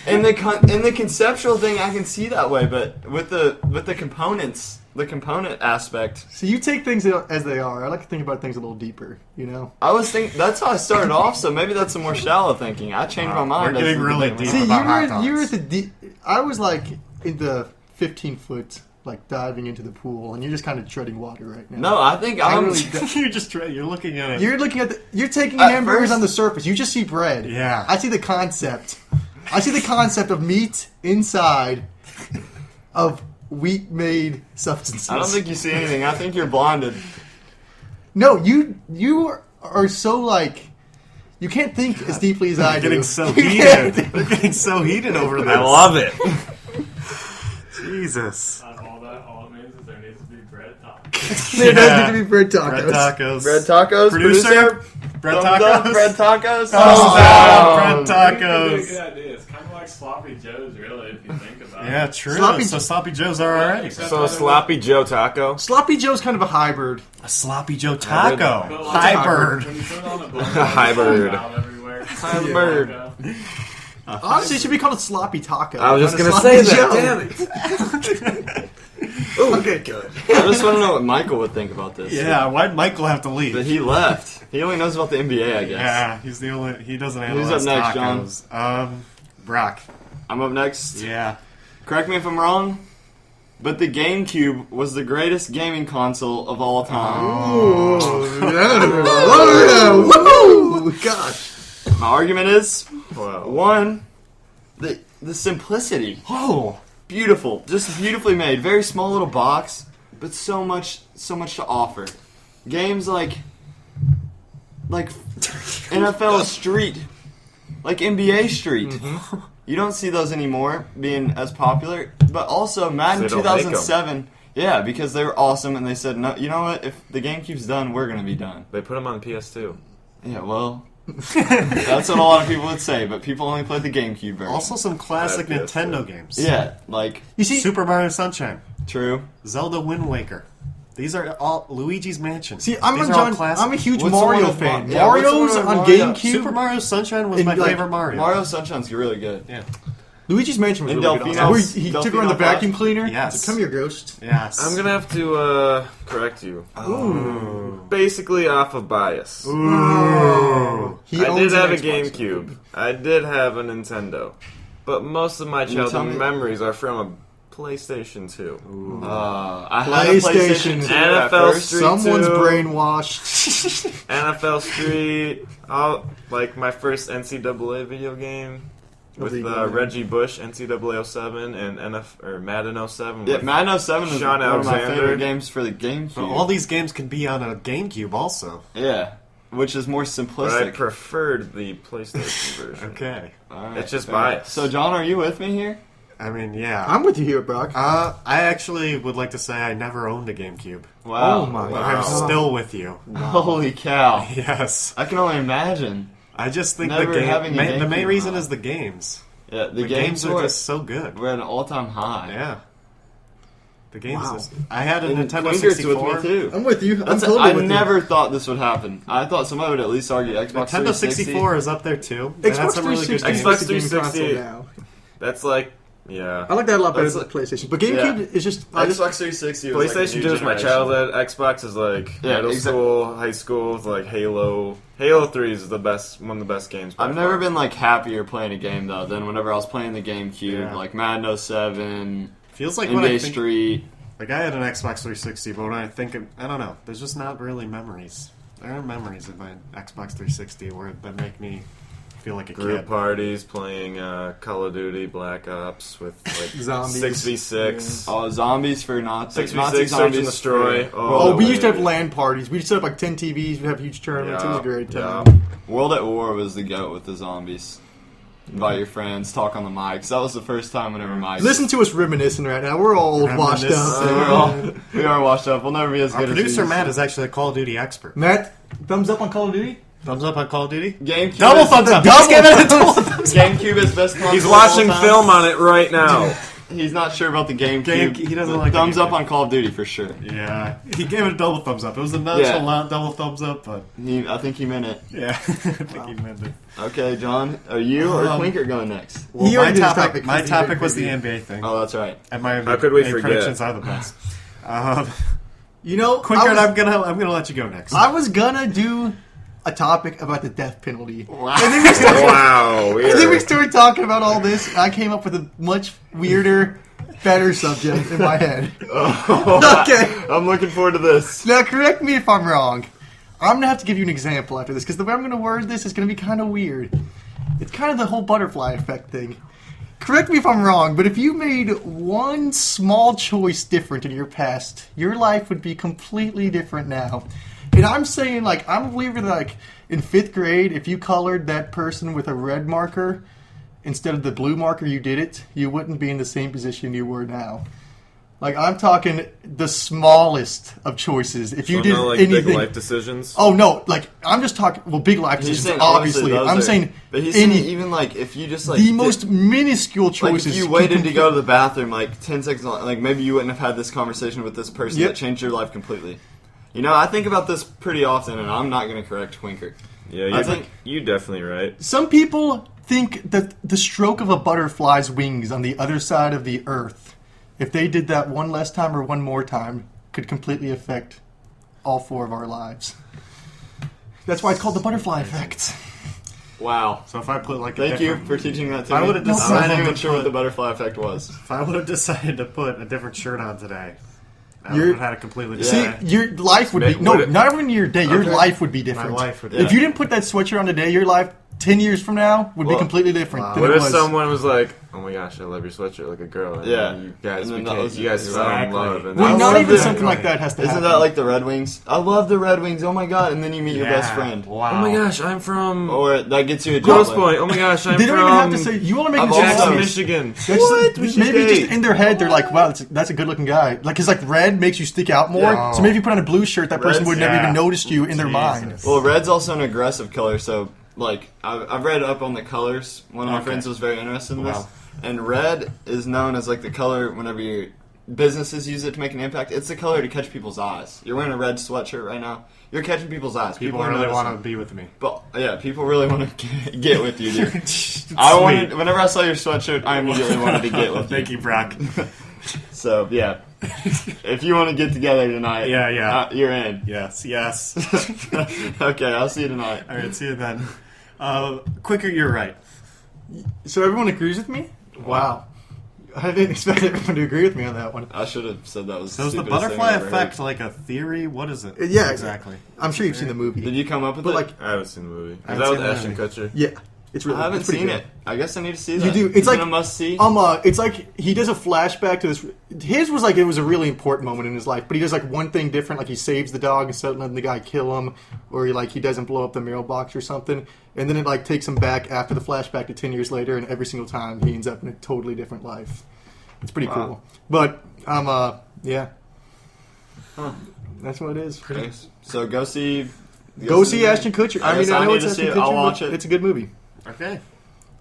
In the conceptual thing, I can see that way, but with the components, the component aspect, so you take things as they are. I like to think about things a little deeper. You know. I was thinking that's how I started off. So maybe that's some more shallow thinking. I changed my mind. we're as getting the really debate deep. went See, on. about hot you were dogs. at the. I was like in the 15-foot, like diving into the pool, and you're just kind of treading water right now. No, I think I'm. You're looking at it. You're looking at you're taking At hamburgers first- on the surface. You just see bread. Yeah. I see the concept. I see the concept of meat inside of wheat-made substances. I don't think you see anything. I think you're blinded. No, you are so like you can't think as deeply as I do. getting so You heated. can't. They're getting so heated over this. I love it. Jesus. All it means is there needs to be bread tacos. There does need to be bread tacos. Bread tacos. Bread tacos, Producer? Bread thumbs up, tacos? bread tacos. Bread That'd be a tacos. good idea. It's kind of like sloppy joes, really, if you think about it. Yeah, true. Sloppy- So sloppy joes are already. Except So other sloppy Joe taco. Sloppy Joe's kind of a hybrid. A sloppy Joe Hybrid. taco. But like, Hybrid. When you put it on a bun, Hybrid. it's out everywhere. Hybrid. Taco. Honestly, it should be called a sloppy taco. I was just not a gonna say sloppy that. Joe. Damn it. Okay, good. I just want to know what Michael would think about this. Yeah, why'd Michael have to leave? But he left. He only knows about the NBA, I guess. Yeah, he's the only. He doesn't Who's analyze up next, tacos. Brock. I'm up next. Yeah. Correct me if I'm wrong, but the Gamecube was the greatest gaming console of all time. Oh, gosh. My argument is, Wow. one, the simplicity. Oh. Beautiful. Just beautifully made. Very small little box, but so much to offer. Games like NFL Street, like NBA Street. You don't see those anymore being as popular. But also Madden They don't make 2007. Yeah, because they were awesome, and they said, no, you know what? If the GameCube's done, we're gonna be done. They put them on PS2. Yeah, well, that's what a lot of people would say, but people only played the GameCube version. Also, some classic Yeah, PS2. Nintendo games. Yeah, like You see, Super Mario Sunshine, true. Zelda Wind Waker. These are all Luigi's Mansion. see, I'm These a are all John. classic. I'm a huge What's the Mario one with fan. yeah, what's the one Mario's with on Mario? GameCube. Super Mario Sunshine was And, my like, favorite Mario. Mario Sunshine's really good. Yeah. Luigi's Mansion was In really good. Delfino- Where he took her on the Delfino vacuum cleaner. Yes. So, come here, ghost. Yes. I'm gonna have to correct you. Ooh. Basically off of bias. Ooh. He I owns did have an a Xbox. GameCube. I did have a Nintendo. But most of my you tell childhood me- memories are from a PlayStation 2. I had a PlayStation. PlayStation 2 at NFL first. Street Someone's 2. brainwashed. NFL Street, like my first NCAA video game with Illegal. Reggie Bush, NCAA 07 and Madden 07. Yeah, with- Madden 07 was Sean one of my Alexander. favorite games for the GameCube. But all these games can be on a GameCube also. Yeah, which is more But I simplistic. preferred the PlayStation version. Okay. All right, It's just fair bias. enough. So, John, are you with me here? I mean, yeah. I'm with you here, Brock. I actually would like to say I never owned a GameCube. Wow. Oh my But I'm God. still with you. Holy cow. Yes. I can only imagine. I just think Never having a the main GameCube reason now. is the games. Yeah, The games are just so good. We're at an all-time high. Yeah. The games. Wow. I had a And Nintendo Quinker's 64. with me too. I'm with you. I'm That's totally I with never thought this would happen. I thought somebody would at least argue Xbox Nintendo 360. 64 is up there too. you. It had some really good Xbox games. Xbox is a gaming 360. console now. That's like, yeah. I like that a lot better That's than like- PlayStation. But GameCube is just... Xbox 360 was like a PlayStation new 2 is my generation. childhood. Xbox is like Yeah, middle exact- school, high school, it's like Halo. Halo 3 is the best, one of the best games. by I've far. never been like happier playing a game though than whenever I was playing the GameCube, Yeah. like Madden 07, Feels like when I NBA think, Street. like I had an Xbox 360, but when I think, I don't know. There's just not really memories. There are memories of my Xbox 360 that make me feel like a Group kid. parties, playing Call of Duty, Black Ops with like Zombies. 6v6. Oh, zombies for Nazi. 6v6, Nazi search and zombies destroy. for- Oh, we no used to have way. LAN parties. We'd set up like 10 TVs. We'd have huge tournaments. It was a great time. Yeah. World at War was the goat with the zombies. Invite your friends, talk on the mics. That was the first time whenever mics. Listen to us reminiscing right now. We're all washed Reminiscing. up. we are washed up. We'll never be as Our good as producer we Matt is actually a Call of Duty expert. Matt, thumbs up on Call of Duty? Thumbs up on Call of Duty. GameCube. Double is, thumbs up. He just gave it a double thumbs up. GameCube is best console. He's of all watching time. film on it right now. He's not sure about the GameCube. He doesn't like the thumbs up GameCube. on Call of Duty for sure. Yeah, he gave it a double thumbs up. It was a nonchalant double thumbs up, but I think he meant it. yeah, I think he meant it. Okay, John, are you or Quinker going next? Well, He my already did his topic, topic. my He's topic a was the great NBA thing, Oh, that's right. and my How could we NBA forget? predictions are the best. You know, Quicker, I'm gonna let you go next. I was gonna do a topic about the death penalty. Wow. And then we started, Wow. and then we Weird. started talking about all this, and I came up with a much weirder, better subject in my head. Okay. I'm looking forward to this. Now, correct me if I'm wrong. I'm gonna have to give you an example after this, because the way I'm gonna word this is gonna be kind of weird. It's kind of the whole butterfly effect thing. Correct me if I'm wrong, but if you made one small choice different in your past, your life would be completely different now. And I'm saying, like, I'm believing that, like, in 5th grade, if you colored that person with a red marker instead of the blue marker you did it, you wouldn't be in the same position you were now. Like, I'm talking the smallest of choices. If you So did no, like anything... big life decisions. Oh, no, like, I'm just talking... Well, big life He's decisions, saying obviously. those I'm are- saying but he's any... saying even like if you just like the did- most minuscule like choices. if you can waited to complete- go to the bathroom like 10 seconds long, like maybe you wouldn't have had this conversation with this person Yep. that changed your life completely. You know, I think about this pretty often, and I'm not going to correct Quinker. Yeah, I think- you're definitely right. Some people think that the stroke of a butterfly's wings on the other side of the earth, if they did that one less time or one more time, could completely affect all 4 of our lives. That's why it's called the butterfly effect. Wow. So if I put like Thank you for teaching that to I me. would've I wasn't decided even to sure what put- the butterfly effect was. If I would have decided to put a different shirt on today, I You're- would have had a completely See, different. your life would be... Would No, it- not even your day. Your Okay. life would be different. My life would be If you didn't put that sweatshirt on today, your life 10 years from now would be Well, completely different than What it if was. someone was like, "Oh my gosh, I love your sweatshirt like a girl"? And Yeah. then you guys And then that became, was- you guys fell in Exactly. love. And Well, I not love even that. something like that has to happen. Isn't that like the Red Wings? I love the Red Wings. Oh my god! And then you meet your best friend, Wow. oh my gosh, I'm from or that gets you a Grosse job. Pointe. Oh my gosh, I'm They don't from even have to say... You want to make I've it also- Jackson, obvious. Michigan. What? We should Maybe date. just in their head, they're like, "Wow, that's a good-looking guy." Like, because like red makes you stick out more. Yeah. So maybe if you put on a blue shirt, that person Red's- would never yeah. even noticed you in their mind. Jesus. Well, red's also an aggressive color, so like I've read up on the colors. One of my Okay. friends was very interested in this, Wow. and red is known as like the color whenever your businesses use it to make an impact. It's the color to catch people's eyes. You're wearing a red sweatshirt right now. You're catching people's eyes. People are really noticing. want to be with me. But yeah, people really want to get with you, dude. I wanted whenever I saw your sweatshirt, I immediately wanted to get with you. Thank you, Brock. So yeah, if you want to get together tonight, Yeah. you're in. Yes, yes. Okay, I'll see you tonight. All right, see you then. Quicker, you're right. So everyone agrees with me? Wow. I didn't expect everyone to agree with me on that one. I should have said that was. So is the stupidest thing butterfly I've ever effect heard. like a theory? What is it? Yeah, exactly. I'm sure you've seen the Did movie. you come up with But it? like, I haven't seen the movie. Is I that haven't with seen Ashton the Kutcher? yeah. It's really. I haven't it's pretty seen good. it. I guess I need to see that. You do. It's Is it like a must see. It's like he does a flashback to this. His was like it was a really important moment in his life, but he does like one thing different. Like he saves the dog instead of letting the guy kill him, or he doesn't blow up the mailbox or something. And then it like takes him back after the flashback to 10 years later, and every single time he ends up in a totally different life. It's pretty cool. But yeah, that's what it is. Okay. So go see. Go see Ashton Kutcher. I guess mean, I know need it's to Ashton see it. Kutcher. I'll watch but it. It's a good movie. Okay.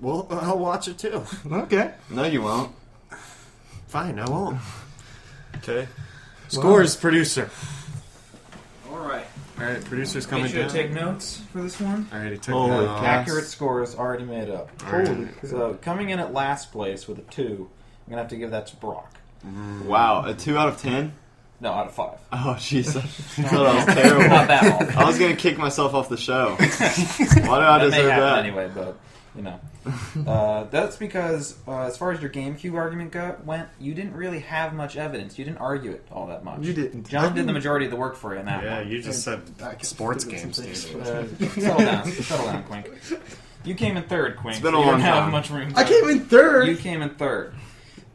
Well, I'll watch it too. Okay. No, you won't. Fine, I won't. Okay. Scores, producer. All right. All right, producer's coming Make sure down. to take notes for this one. All right, he took Holy notes. cow. Accurate scores already made up. Holy So coming in at last place with a 2, I'm gonna have to give that to Brock. Wow, a 2 out of 10. No, out of 5. Oh, jeez. I thought that was terrible. Not that awful. I was gonna kick myself off the show. Why did I That may deserve happen that? anyway, but you know, that's because as far as your GameCube argument went, you didn't really have much evidence. You didn't argue it all that much. You didn't. John did the majority of the work for you in that Yeah, one. you just said sports games, dude. Settle down, Quink. You came in third, Quink. It's been so a you long don't have time. much room. I came in third. You came in third.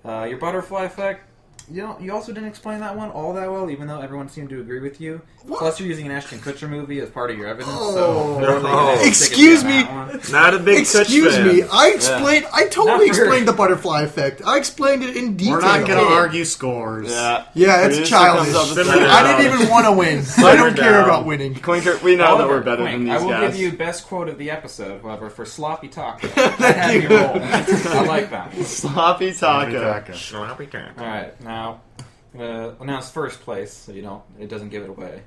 Your butterfly effect. You also didn't explain that one all that well, even though everyone seemed to agree with you. What? Plus, you're using an Ashton Kutcher movie as part of your evidence. Oh. So really, Oh. Excuse me. Not a big Kutch Excuse fan. me. I explained. I Not totally for- explained the butterfly effect. I explained it in detail. We're not going to argue scores. Yeah. Yeah, it's Producer childish. comes up with Simmer that. I didn't even want to win. I don't care down. about winning. Quinker, we know that we're better Quink, than these I will guys. give you best quote of the episode, however, for sloppy taco. That had you roll. I like that. Sloppy taco. Sloppy taco. All right, now I'm gonna announce first place, so it doesn't give it away.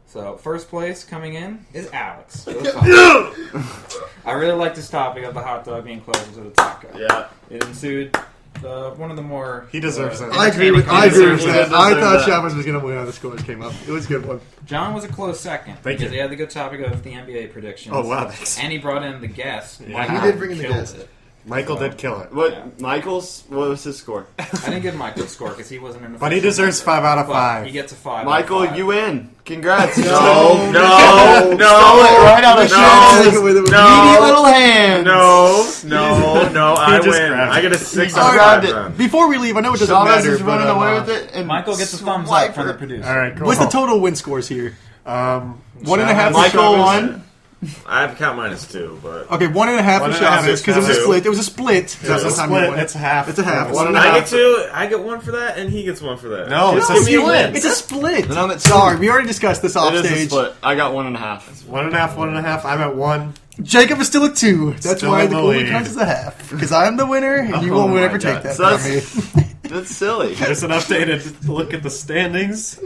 So first place coming in is Alex. I really like this topic of the hot dog being closer to the taco. Yeah. It ensued one of the more. He deserves that. I agree with He deserves that. that. I thought that. Chavez was going to win how the scores came up. It was a good one. John was a close second Thank because you. he had the good topic of the NBA predictions. Oh, wow, thanks. And he brought in the guest. Yeah. Michael He did bring in the killed guest. it. Michael did kill it. What? Yeah. Michael's? What was his score? I didn't give Michael a score because he wasn't in the. But he deserves 5 out of 5. He gets a 5. Michael, out of 5. you win. Congrats. No, Stole no, no, it right out of no, Shaq's with it. no. meaty little hands. No, I just win. grabbed I it. get a 6 He out of grabbed 5 it. then. Before we leave, I know it doesn't Chavez matter, is running but away with it. And Michael gets a thumbs up from the Swiper. producer. All right, cool. what's the total win scores here? 1.5. Michael Chavez. won. I have count -2, but Okay, 1.5 for 1.5 Chavez because it was a Chavez. split. It was a split. It was a split. It's half. It's a half. One and a I half. get 2. I get 1 for that, and he gets 1 for that. No, it's a Give me a split. win. It's a split. Then I'm at 2. Sorry, we already discussed this off It is a stage. split. I got 1.5. 1.5, 1.5. I'm at 1. Jacob is still at 2. That's Still why in the the only lead. counts as a half. Because I'm the winner, and you Oh won't my ever God. take that So from me. That's silly. Just an updated look at the standings.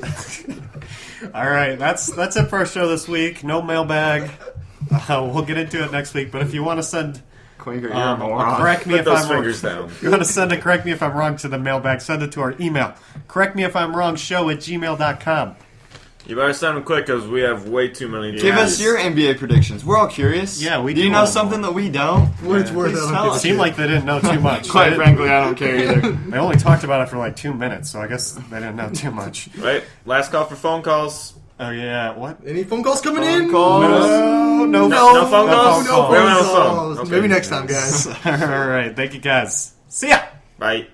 All right, that's it for our show this week. No mailbag. We'll get into it next week. But if you want to send Quinker, you're a a moron. correct me Put if those I'm wrong. fingers down. If you want to send a correct me if I'm wrong to the mailbag, send it to our email. Correct me if I'm wrong show@gmail.com. You better send them quick because we have way too many. Give us your NBA predictions. We're all curious. Yeah, we do. do You know want something more. that we don't? What it's worth, Please I don't tell give a us. It seemed like they didn't know too much. Quite They- frankly, I don't care either. They only talked about it for like 2 minutes, so I guess they didn't know too much. Right? Last call for phone calls. Oh, yeah. What? Any phone calls coming Phone in? calls. No No phone calls? No We don't phone have a phone. calls. Okay. Maybe next time, guys. All right. Thank you, guys. See ya. Bye.